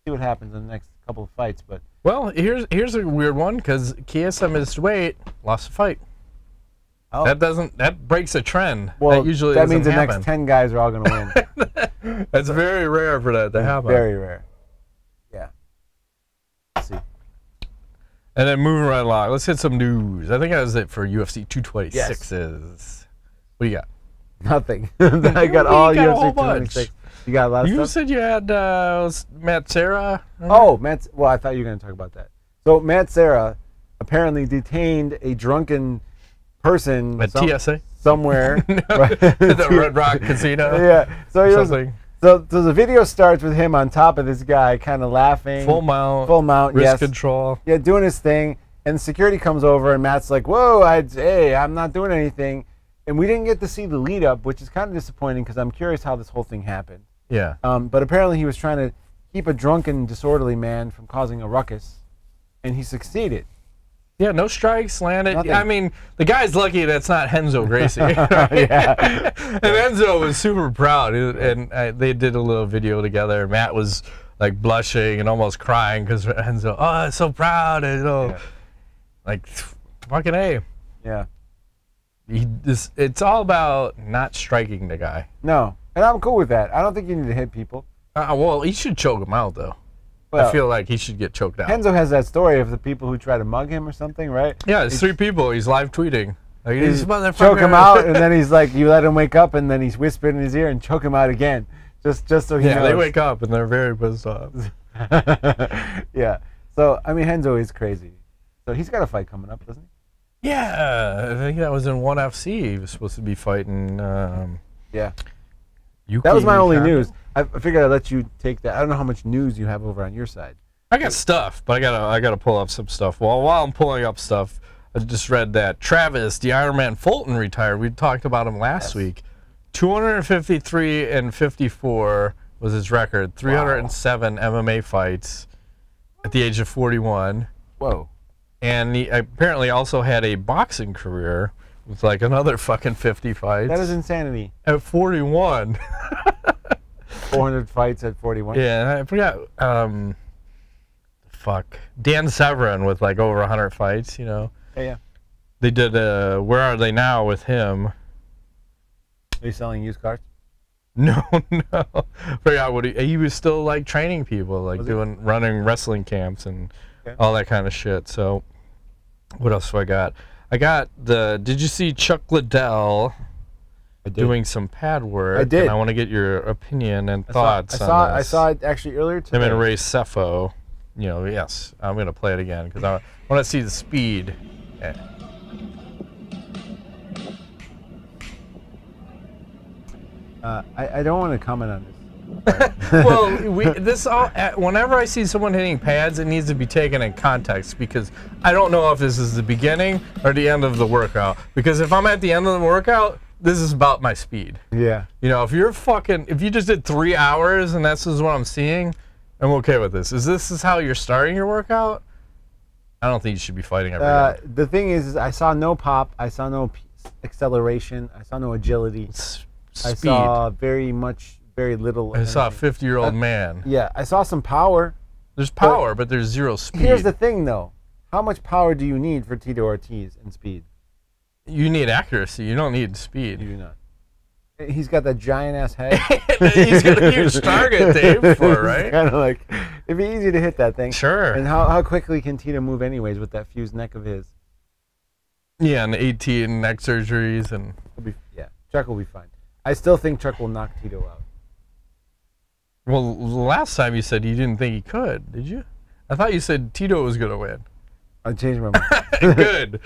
what happens in the next couple of fights. But well, here's a weird one because Chiesa missed weight, lost a fight. Oh. That breaks a trend. Well, that means the happen. next 10 guys are all going to win. That's very rare for that to happen. Very rare. Yeah. Let's see. And then moving right along, let's hit some news. I think that was it for UFC 226s. Yes. What do you got? Nothing. I got all UFC 226. You got a lot of stuff? You said you had Matt Serra. Oh, well, I thought you were going to talk about that. So Matt Serra apparently detained a drunken person at TSA somewhere. Right? The Red Rock Casino. Yeah. So the video starts with him on top of this guy, kind of laughing. Full mount. Wrist control. Yeah, doing his thing. And security comes over, and Matt's like, "Whoa, I'm not doing anything." And we didn't get to see the lead up, which is kind of disappointing because I'm curious how this whole thing happened. Yeah. But apparently he was trying to keep a drunken, disorderly man from causing a ruckus, and he succeeded. Yeah, no strikes landed. Nothing. I mean, the guy's lucky that's not Renzo Gracie. Right? Yeah. And Renzo was super proud, and they did a little video together. Matt was like blushing and almost crying because Renzo, oh, I'm so proud, and like fucking A. Yeah. It's all about not striking the guy. No, and I'm cool with that. I don't think you need to hit people. Well, he should choke him out though. Well, I feel like he should get choked out. Renzo has that story of the people who try to mug him or something, right? Yeah, it's 3 people. He's live tweeting. Like, He's choke him out, and then he's like, you let him wake up, and then he's whispered in his ear and choke him out again, just so he knows. Yeah, they wake up and they're very pissed off. Yeah. So I mean, Renzo is crazy. So he's got a fight coming up, doesn't he? Yeah, I think that was in ONE FC. He was supposed to be fighting. Yeah. Yuki That was my only Kano. news. I figured I'd let you take that. I don't know how much news you have over on your side. I got stuff, but I gotta pull up some stuff. Well, while I'm pulling up stuff, I just read that Travis, the Iron Man Fulton, retired. We talked about him last week. 253-54 was his record. 307 MMA fights at the age of 41. Whoa. And he apparently also had a boxing career with like another fucking 50 fights. That is insanity. At 41. 400 fights at 41. Yeah, and I forgot. Fuck. Dan Severn with like over 100 fights, you know. Yeah. They did Where Are They Now with him. Are you selling used cars? No. Forgot what he was still like training people, like running wrestling camps and all that kind of shit. So what else do I got? I got did you see Chuck Liddell doing some pad work? I did. And I want to get your opinion and thoughts on this. I saw it actually earlier today. Him and Ray Cepho. You know, yes, I'm going to play it again because I want to see the speed. Yeah. I don't want to comment on this. Well, whenever I see someone hitting pads, it needs to be taken in context because I don't know if this is the beginning or the end of the workout. Because if I'm at the end of the workout, this is about my speed. Yeah. You know, if you just did 3 hours and that's just what I'm seeing, I'm okay with this. This is how you're starting your workout? I don't think you should be fighting every day. The thing is I saw no pop. I saw no acceleration. I saw no agility. Speed. I saw very little. I saw a 50-year-old man. Yeah, I saw some power. There's power, but there's zero speed. Here's the thing, though. How much power do you need for Tito Ortiz and speed? You need accuracy. You don't need speed. You do not. He's got that giant-ass head. He's got a huge target to aim for, right? Kind of like, it'd be easy to hit that thing. Sure. And how quickly can Tito move anyways with that fused neck of his? Yeah, and 18 neck surgeries. And Chuck will be fine. I still think Chuck will knock Tito out. Well, the last time you said you didn't think he could, did you? I thought you said Tito was going to win. I changed my mind. Good.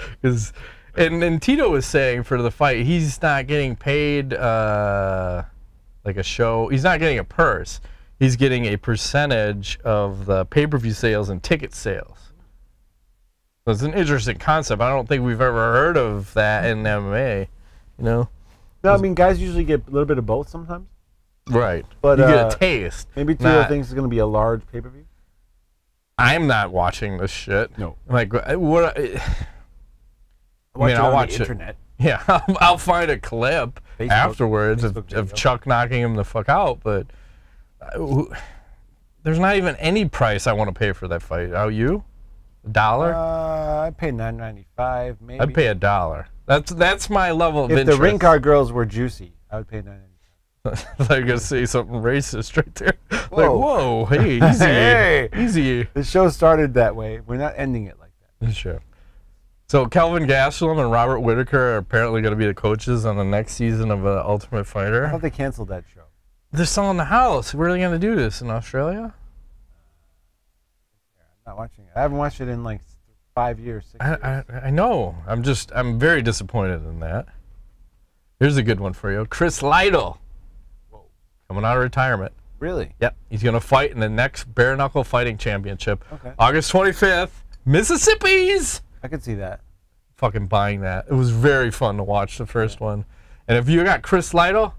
And Tito was saying for the fight, he's not getting paid like a show. He's not getting a purse. He's getting a percentage of the pay-per-view sales and ticket sales. So it's an interesting concept. I don't think we've ever heard of that in MMA, you know? No, I mean, guys usually get a little bit of both sometimes. Right. But you get a taste. Maybe Tito thinks it's going to be a large pay-per-view. I'm not watching this shit. No. Like, what? I'll watch the internet. Yeah, I'll find a clip afterwards of Chuck knocking him the fuck out, but there's not even any price I want to pay for that fight. Oh, you? $1? I'd pay $9.95, maybe. I'd pay $1. That's my level of interest. If the ring car girls were juicy, I would pay $9.95. I was gonna say something racist right there. Whoa. Like, whoa, hey, easy, hey. Easy. The show started that way. We're not ending it like that. Sure. So Kelvin Gastelum and Robert Whitaker are apparently going to be the coaches on the next season of Ultimate Fighter. I thought they canceled that show. They're selling the house. Where are they going to do this, in Australia? I'm not watching it. I haven't watched it in like 5 years, 6 years. I know. I'm very disappointed in that. Here's a good one for you. Chris Liddell. Whoa. Coming out of retirement. Really? Yep. He's going to fight in the next Bare Knuckle Fighting Championship. Okay. August 25th. Mississippi's. I could see that. Fucking buying that. It was very fun to watch the first one. And if you got Chris Liddell,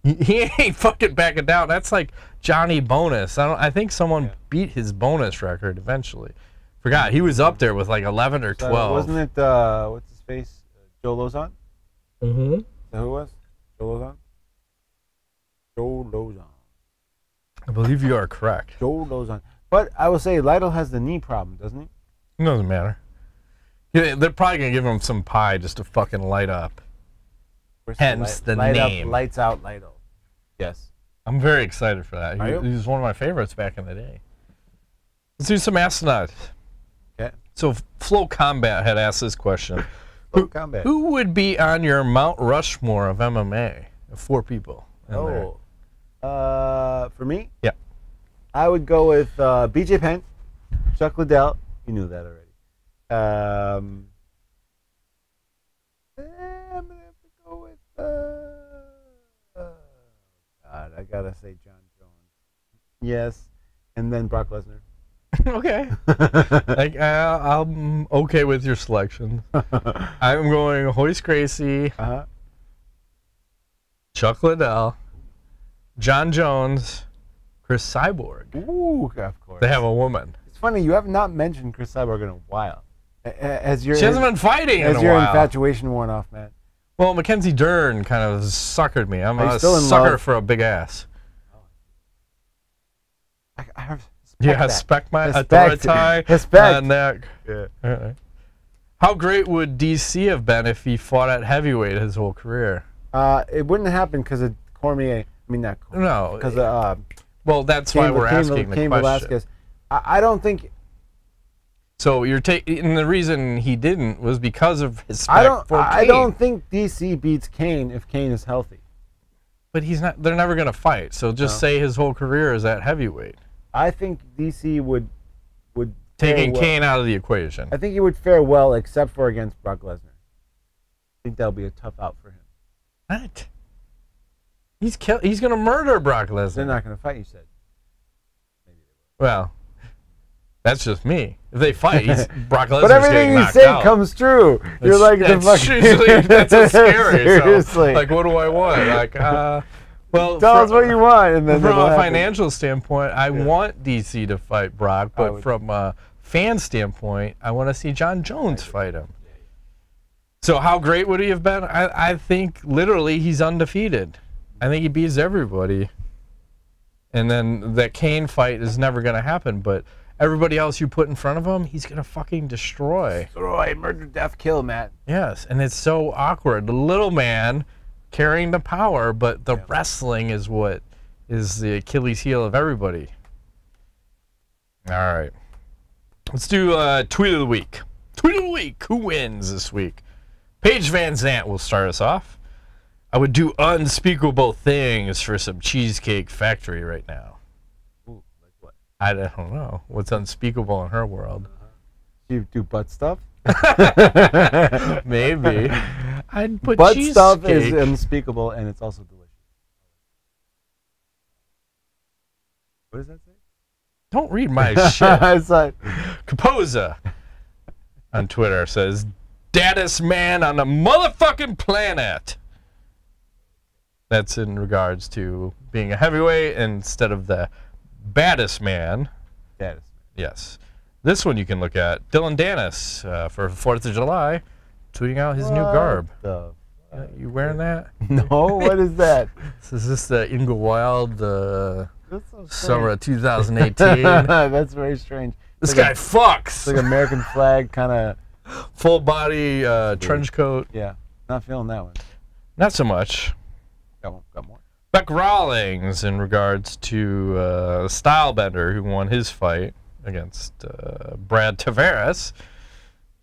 He ain't fucking backing down. That's like Johnny Bonus. I think someone beat his bonus record eventually. Forgot he was up there with like 11 or 12. Wasn't it what's his face? Joe Lozon? Mm-hmm. Is that who it was? Joe Lozon? Joe Lozon. I believe you are correct. Joe Lozon. But I will say Liddell has the knee problem, doesn't he? It doesn't matter. Yeah, they're probably gonna give him some pie just to fucking light up. Hence the name. Lights out Liddell. Yes. I'm very excited for that. Are you? He was one of my favorites back in the day. Let's do some astronaut. Okay. So Flow Combat had asked this question. Combat. Who would be on your Mount Rushmore of MMA? 4 people. For me? Yeah. I would go with BJ Penn, Chuck Liddell. You knew that already. I'm gonna have to go with. God, I gotta say John Jones. Yes, and then Brock Lesnar. Okay. I'm okay with your selection. I'm going Hoist Gracie, Chuck Liddell, John Jones, Chris Cyborg. Ooh, of course. They have a woman. It's funny you have not mentioned Chris Cyborg in a while. She hasn't been fighting in a while. Has your infatuation worn off, man? Well, Mackenzie Dern kind of suckered me. I'm a sucker for a big ass. I respect my authority. Respect. Yeah. How great would DC have been if he fought at heavyweight his whole career? It wouldn't happen because of Cormier. I mean, not Cormier. No. Because of well, that's why we're asking the question. Velasquez. I don't think. So you're taking the reason he didn't was because of his respect for Kane. I don't think DC beats Kane if Kane is healthy. But he's not. They're never going to fight. So just say his whole career is at heavyweight. I think DC would taking Kane out of the equation. I think he would fare well, except for against Brock Lesnar. I think that'll be a tough out for him. What? He's going to murder Brock Lesnar. They're not going to fight. You said. Maybe they will. Well. That's just me. If they fight, Brock Lesnar's but everything you say comes true. You're like the fucking. That's so scary. Seriously. So, like, what do I want? Like, well, tell us what you want, and then from a financial standpoint, I want DC to fight Brock, but from a fan standpoint, I want to see John Jones fight him. So, how great would he have been? I think literally he's undefeated. I think he beats everybody, and then that Kane fight is never going to happen, but. Everybody else you put in front of him, he's going to fucking destroy. Destroy, murder, death, kill, Matt. Yes, and it's so awkward. The little man carrying the power, but the wrestling is what is the Achilles heel of everybody. All right. Let's do Tweet of the Week. Tweet of the Week. Who wins this week? Paige Van Zant will start us off. I would do unspeakable things for some Cheesecake Factory right now. I don't know what's unspeakable in her world. You do butt stuff? Maybe. I'd put butt cheesecake. Stuff is unspeakable, and it's also delicious. What does that say? Don't read my shit. It's like Capoza on Twitter says, "Daddest man on the motherfucking planet." That's in regards to being a heavyweight instead of the baddest man. Baddest. Yes. This one you can look at. Dylan Dennis for 4th of July, tweeting out his new garb. You wearing that? No, what is that? Is this the Ingo Wild summer of 2018? That's very strange. This guy fucks. It's like American flag kind of. Full body trench coat. Yeah, not feeling that one. Not so much. Got more. Beck Rawlings in regards to Stylebender, who won his fight against Brad Tavares.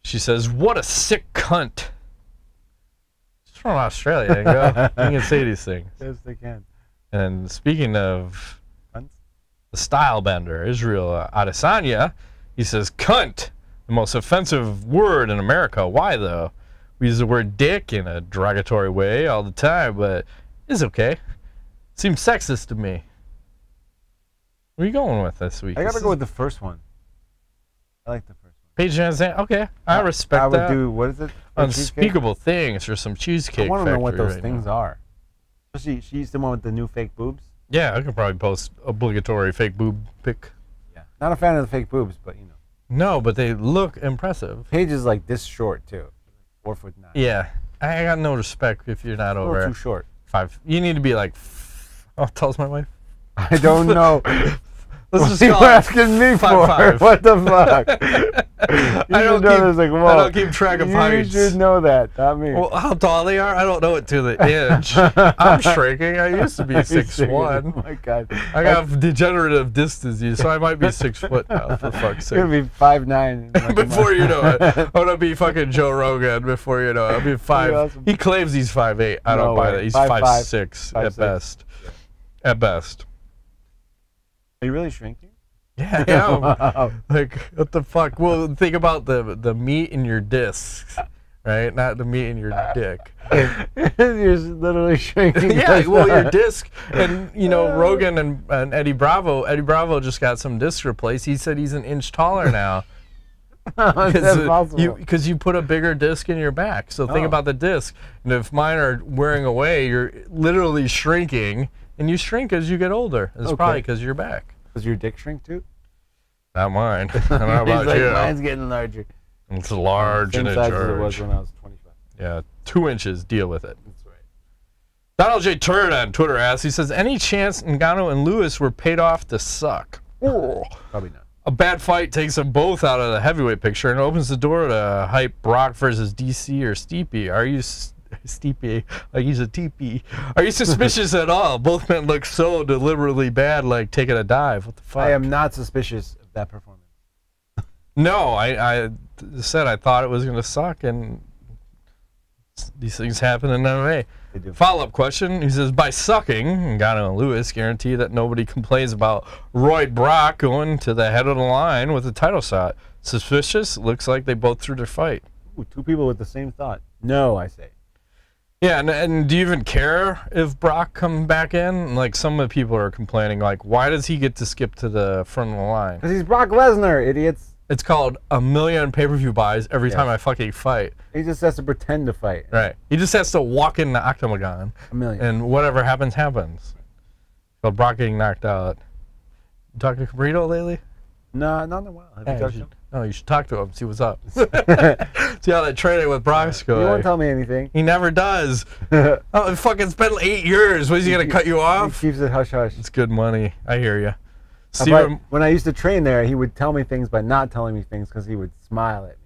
She says, "What a sick cunt." She's from Australia. You can say these things. Yes, they can. And speaking of Cunts? The Stylebender, Israel Adesanya, he says, "Cunt, the most offensive word in America. Why, though? We use the word dick in a derogatory way all the time, but it's okay. Seems sexist to me." Where are you going with this week? I gotta go with the first one. I like the first one. Paige Van Zandt. Okay, I respect that. I would do, what is it? Unspeakable things for some Cheesecake Factory. I want to know what those things are. She's the one with the new fake boobs. Yeah, I could probably post obligatory fake boob pic. Yeah. Not a fan of the fake boobs, but you know. No, but they look impressive. Paige is like this short too, 4'9". Yeah, I got no respect if you're not over. Too short. 5. You need to be like. Oh, tells my wife. I don't know. Let's just What are you asking me for? 5'5". What the fuck? I don't keep track of heights. You should know that, not me. Well, how tall they are, I don't know it to the inch. I'm shrinking. I used to be 6'1". Oh my god. I got degenerative disc disease, so I might be 6 foot now. For fuck's sake. You're gonna be 5'9". Before you know it, I'm gonna be fucking Joe Rogan. Before you know it, I'll be 5. Awesome. He claims he's 5'8". I don't buy that. He's 5'6" at best. At best. Are you really shrinking? Yeah, I am. Wow. Like, what the fuck? Well, think about the meat in your discs, right? Not the meat in your dick. You're literally shrinking. Yeah, well, your disc, and you know, Rogan and Eddie Bravo. Eddie Bravo just got some discs replaced. He said he's an inch taller now. Because you put a bigger disc in your back. So think about the disc. And if mine are wearing away, you're literally shrinking, and you shrink as you get older. It's probably because you're back. Does your dick shrink too? Not mine. I don't know about you. Mine's getting larger. It's large and in charge. Same size as it was when I was 25. Yeah, 2 inches. Deal with it. That's right. Donald J. Turd on Twitter asks, he says, any chance Ngannou and Lewis were paid off to suck? Oh. Probably not. A bad fight takes them both out of the heavyweight picture and opens the door to hype Brock versus DC or Stipe. Are you Stipe? Like he's a teepee. Are you suspicious at all? Both men look so deliberately bad, like taking a dive. What the fuck? I am not suspicious of that performance. No, I said I thought it was going to suck, and these things happen in MMA. They do. Follow-up question. He says, by sucking, Ngannou and Lewis guarantee that nobody complains about RoidBrock going to the head of the line with a title shot. Suspicious? Looks like they both threw their fight. Ooh, two people with the same thought. No, I say. Yeah, and do you even care if Brock comes back in? Like, some of the people are complaining, like, why does he get to skip to the front of the line? Because he's Brock Lesnar, idiots. It's called a million pay-per-view buys every time I fucking fight. He just has to pretend to fight. Right. He just has to walk in the octagon. A million. And whatever happens, happens. But Brock getting knocked out. You talked to Cabrito lately? No, not in a while. Have you talked to him? No, you should talk to him. See what's up. See how that training with Brock's going. He won't tell me anything. He never does. Oh, fucking it's been 8 years. What, is he going to cut you off? He keeps it hush-hush. It's good money. I hear you. When I used to train there, he would tell me things by not telling me things because he would smile at me.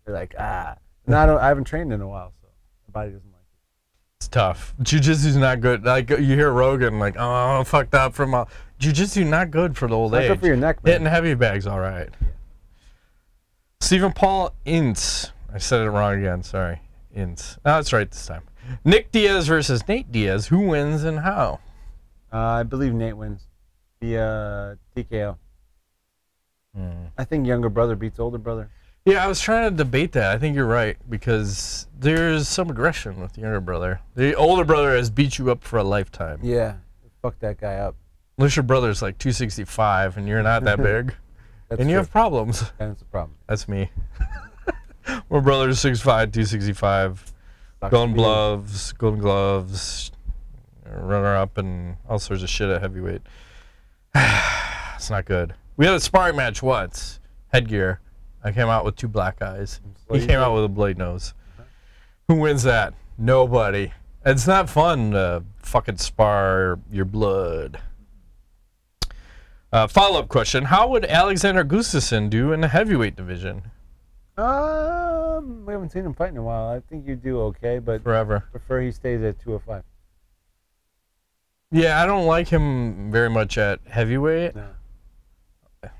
They're like, ah. And I haven't trained in a while, so my body doesn't like it. It's tough. Jiu-jitsu's not good. Like, you hear Rogan, like, oh, I'm fucked up from all. Jiu-jitsu not good for the old age. Not good for your neck, man. Hitting heavy bags, all right. Yeah. Stephen Paul Ince. I said it wrong again. Sorry. Ince. No, that's right this time. Nick Diaz versus Nate Diaz. Who wins and how? I believe Nate wins. The TKO. I think younger brother beats older brother. Yeah, I was trying to debate that. I think you're right because there's some aggression with the younger brother. The older brother has beat you up for a lifetime. Yeah, fuck that guy up. Unless your brother's like 265 and you're not that big, and you have problems. That's a problem. That's me. My brother's 6'5", 265, golden gloves, runner up, and all sorts of shit at heavyweight. It's not good. We had a sparring match once. Headgear. I came out with 2 black eyes. He came out with a blade nose. Who wins that? Nobody. It's not fun to fucking spar your blood. Follow-up question. How would Alexander Gustafsson do in the heavyweight division? We haven't seen him fight in a while. I think you do okay, but forever. Prefer he stays at 205. Yeah, I don't like him very much at heavyweight. No. It's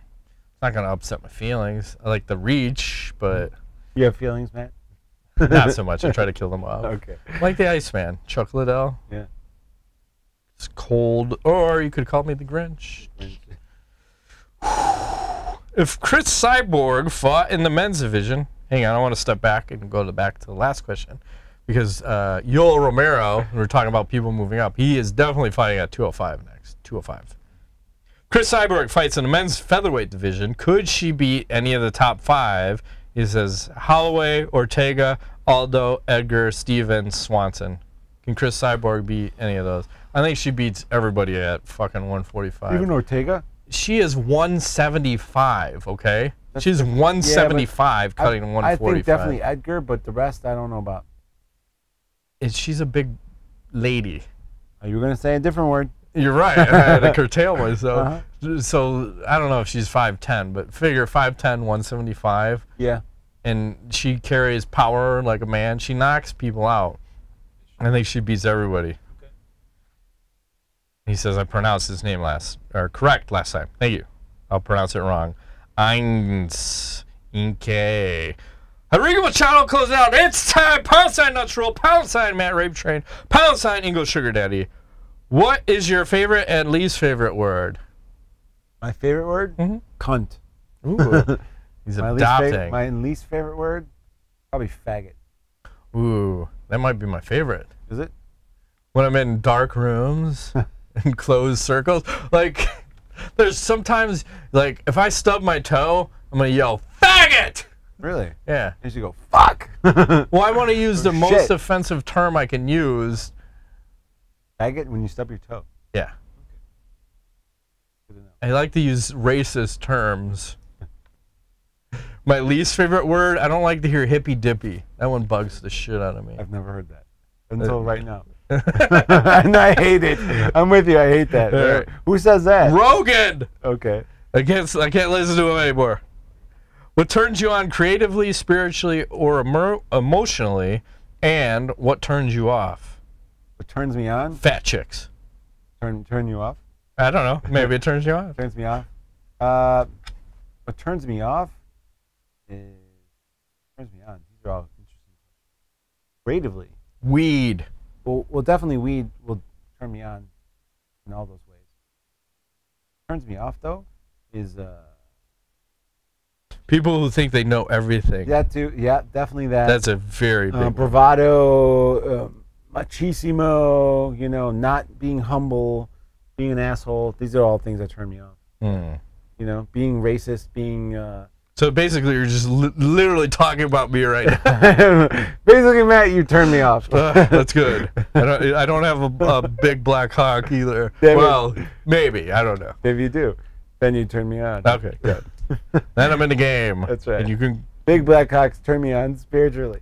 not going to upset my feelings. I like the reach, but... You have feelings, Matt? Not so much. I try to kill them off. Okay. Like the Iceman. Chuck Liddell. Yeah. It's cold. Or you could call me the Grinch. If Chris Cyborg fought in the men's division... Hang on, I want to step back and go back to the last question. Because Yoel Romero, we're talking about people moving up, he is definitely fighting at 205 next. 205. Chris Cyborg fights in the men's featherweight division. Could she beat any of the top 5? He says Holloway, Ortega, Aldo, Edgar, Stevens, Swanson. Can Chris Cyborg beat any of those? I think she beats everybody at fucking 145. Even Ortega? She is 175, okay? She's 175 cutting 145. I think definitely Edgar, but the rest I don't know about. She's a big lady. Oh, you were going to say a different word. You're right. I had to curtail myself. So I don't know if she's 5'10", but figure 5'10", 175. Yeah. And she carries power like a man. She knocks people out. I think she beats everybody. Okay. He says I pronounced his name correct last time. Thank you. I'll pronounce it wrong. Eins, Inke. Enrico Machado closes out. It's time. # Natural, # Matt Rape Train, # English Sugar Daddy. What is your favorite and least favorite word? My favorite word? Cunt. Ooh. He's adopting. My least favorite word? Probably faggot. Ooh, that might be my favorite. Is it? When I'm in dark rooms and closed circles. Like, there's sometimes, like, if I stub my toe, I'm going to yell, faggot! Really? Yeah. You should go, fuck! Well, I want to use the most shit. offensive term I can use. Faggot when you stub your toe? Yeah. Okay. Good to know. I like to use racist terms. My least favorite word, I don't like to hear hippy dippy. That one bugs the shit out of me. I've never heard that. Until right now. And I hate it. I'm with you. I hate that. Right. Who says that? Rogan! Okay. I can't listen to him anymore. What turns you on creatively, spiritually, or emotionally, and what turns you off? What turns me on? Fat chicks. Turn you off? I don't know. Maybe it turns you off. Turns me off? What turns me off is... Turns me on. These are all interesting. Creatively. Weed. Well, definitely weed will turn me on in all those ways. What turns me off, though, is... People who think they know everything. That too. Yeah, definitely that. That's a very big bravado, machismo, you know, not being humble, being an asshole. These are all things that turn me off. Mm. You know, being racist, being... So basically you're just literally talking about me right now. Basically, Matt, you turn me off. That's good. I don't have a big black hawk either. Well, maybe. I don't know. If you do, then you turn me on. Okay, good. Then I'm in the game. That's right. And you can... Big black hawks turn me on spiritually.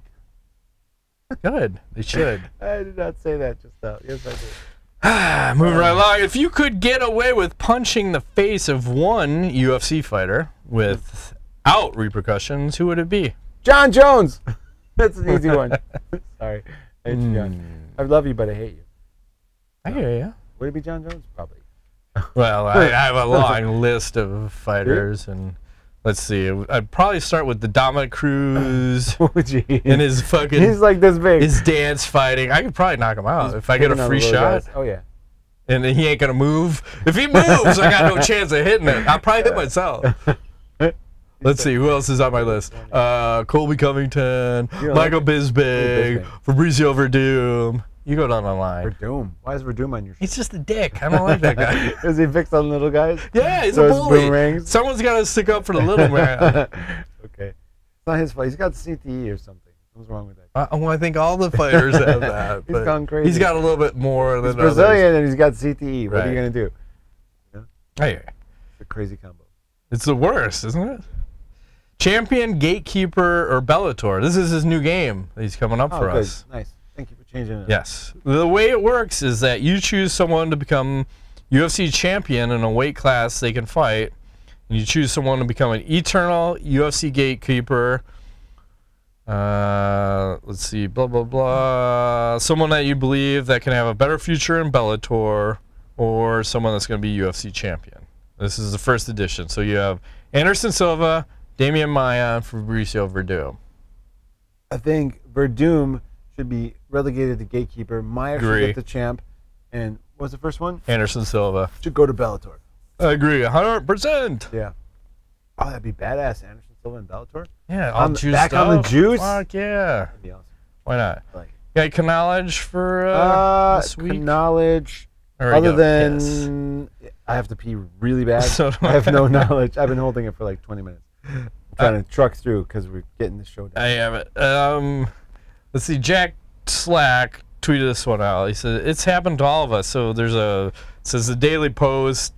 Good. They should. I did not say that just now. Yes, I did. Moving right along. If you could get away with punching the face of one UFC fighter without repercussions, who would it be? John Jones. That's an easy one. Sorry. I hate you, John. I love you, but I hate you. I hear you. Would it be John Jones? Probably. Well, I have a long list of fighters, and let's see. I'd probably start with the Dominic Cruz and his fucking... He's like this big. His dance fighting. I could probably knock him out if I get a free shot. Oh, yeah. And he ain't going to move. If he moves, I got no chance of hitting it. I'll probably hit myself. Let's see. Who else is on my list? Colby Covington, Michael Bisping, Fabricio Verdum. You go down the line. Verdum. Why is Verdum on your show? He's just a dick. I don't like that guy. Is he fixed on little guys? Yeah, he's a bully. Boomerangs? Someone's got to stick up for the little man. Okay. It's not his fault. He's got CTE or something. What's wrong with that? Well, I think all the fighters have that. He's gone crazy. He's got a little bit more than He's Brazilian others. and he's got CTE. What are you going to do? You know? Hey. It's a crazy combo. It's the worst, isn't it? Champion, Gatekeeper, or Bellator. This is his new game that he's coming up for us. Nice. Thank you for changing it. Yes. The way it works is that you choose someone to become UFC champion in a weight class they can fight, and you choose someone to become an eternal UFC Gatekeeper. Let's see, blah, blah, blah. Someone that you believe that can have a better future in Bellator, or someone that's going to be UFC champion. This is the first edition. So you have Anderson Silva, Damian Maia, and Fabricio Verdum. I think Verdum should be relegated to Gatekeeper. Maia should get the champ. And what was the first one? Anderson Silva. Should go to Bellator. I agree, 100%. Yeah. Oh, that'd be badass, Anderson Silva in Bellator. Yeah, all juiced back up. on the juice. Fuck yeah. That'd be awesome. Why not? Like, got knowledge for this week? Knowledge. Other than I have to pee really bad. So I have no knowledge. I've been holding it for like 20 minutes. I'm trying to truck through because we're getting the show done. I have it. Let's see. Jack Slack tweeted this one out. He said, it's happened to all of us. So there's it says the Daily Post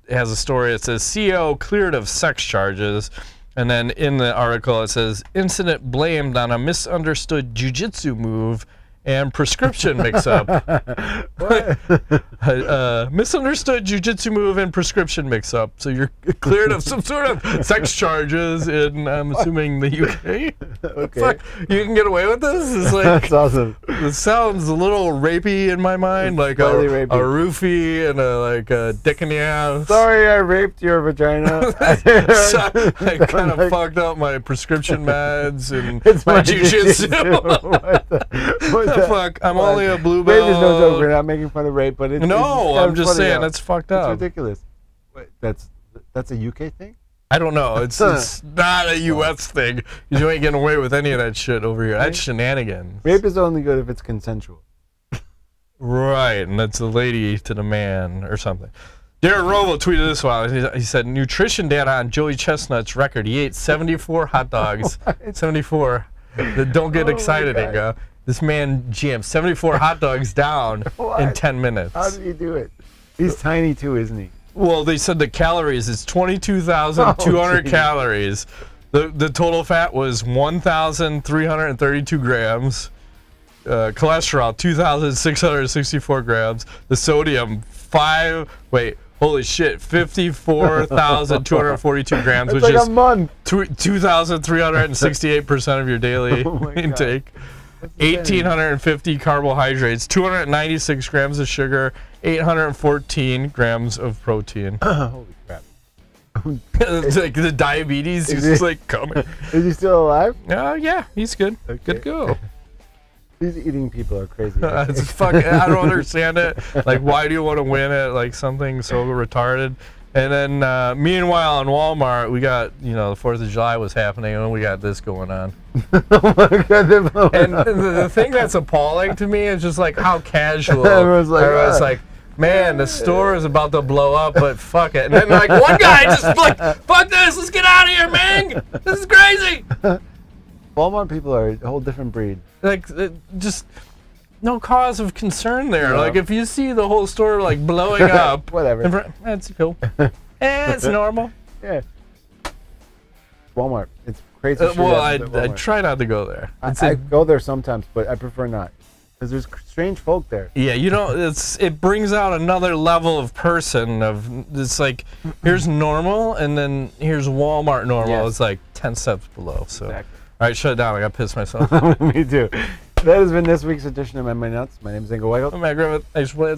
has a story. It says CEO cleared of sex charges. And then in the article, it says incident blamed on a misunderstood jiu-jitsu move and prescription mix-up. Misunderstood jiu-jitsu move and prescription mix-up. So you're cleared of some sort of sex charges in, I'm assuming, the UK. Okay. Fuck, you can get away with this? It's like, That's awesome. It sounds a little rapey in my mind, like a roofie and a dick in the ass. Sorry, I raped your vagina. I kind of fucked up my prescription meds and my jiu-jitsu. What the fuck? I'm only a blue belt. Rape is no joke. We're not making fun of rape, but it's no. I'm just saying that's fucked up. It's ridiculous. Wait, that's a UK thing? I don't know. It's not a US thing. You ain't getting away with any of that shit over here. That's shenanigans. Rape is only good if it's consensual. Right, and that's the lady to the man or something. Derrick Rovo tweeted this one. He said, nutrition data on Joey Chestnut's record. He ate 74 hot dogs. 74. Don't get excited, Inga. This man jammed 74 hot dogs down in 10 minutes. How did he do it? He's tiny too, isn't he? Well, they said the calories is 22,200 calories. The total fat was 1,332 grams. Cholesterol 2,664 grams. The sodium 54,242 grams, which is 2,368% of your daily intake. 1,850 carbohydrates, 296 grams of sugar, 814 grams of protein. Holy crap. It's like the diabetes is just like coming. Is he still alive? Yeah, he's good. Okay. Good to go. These eating people are crazy. It's fucking, I don't understand it. Like, why do you want to win at like something so retarded? And then, meanwhile, in Walmart, we got, the 4th of July was happening, and we got this going on. Oh my God! And the thing that's appalling to me is just like how casual. Everyone's like, man, the store is about to blow up, but fuck it. And then like one guy just like, fuck this, let's get out of here, man. This is crazy. Walmart people are a whole different breed. Like, just no cause of concern there. No. Like, if you see the whole store like blowing up, whatever, that's cool. It's normal. Yeah. Walmart, it's crazy. Well, I try not to go there. I go there sometimes, but I prefer not because there's strange folk there. Yeah, it brings out another level of person. It's like here's normal, and then here's Walmart normal. Yes. It's like 10 steps below. So, exactly. All right, shut it down. I got pissed myself. Me too. That has been this week's edition of MMA Nuts. My name is Ngannou Lewis. I'm Matt Griffith. Thanks for playing.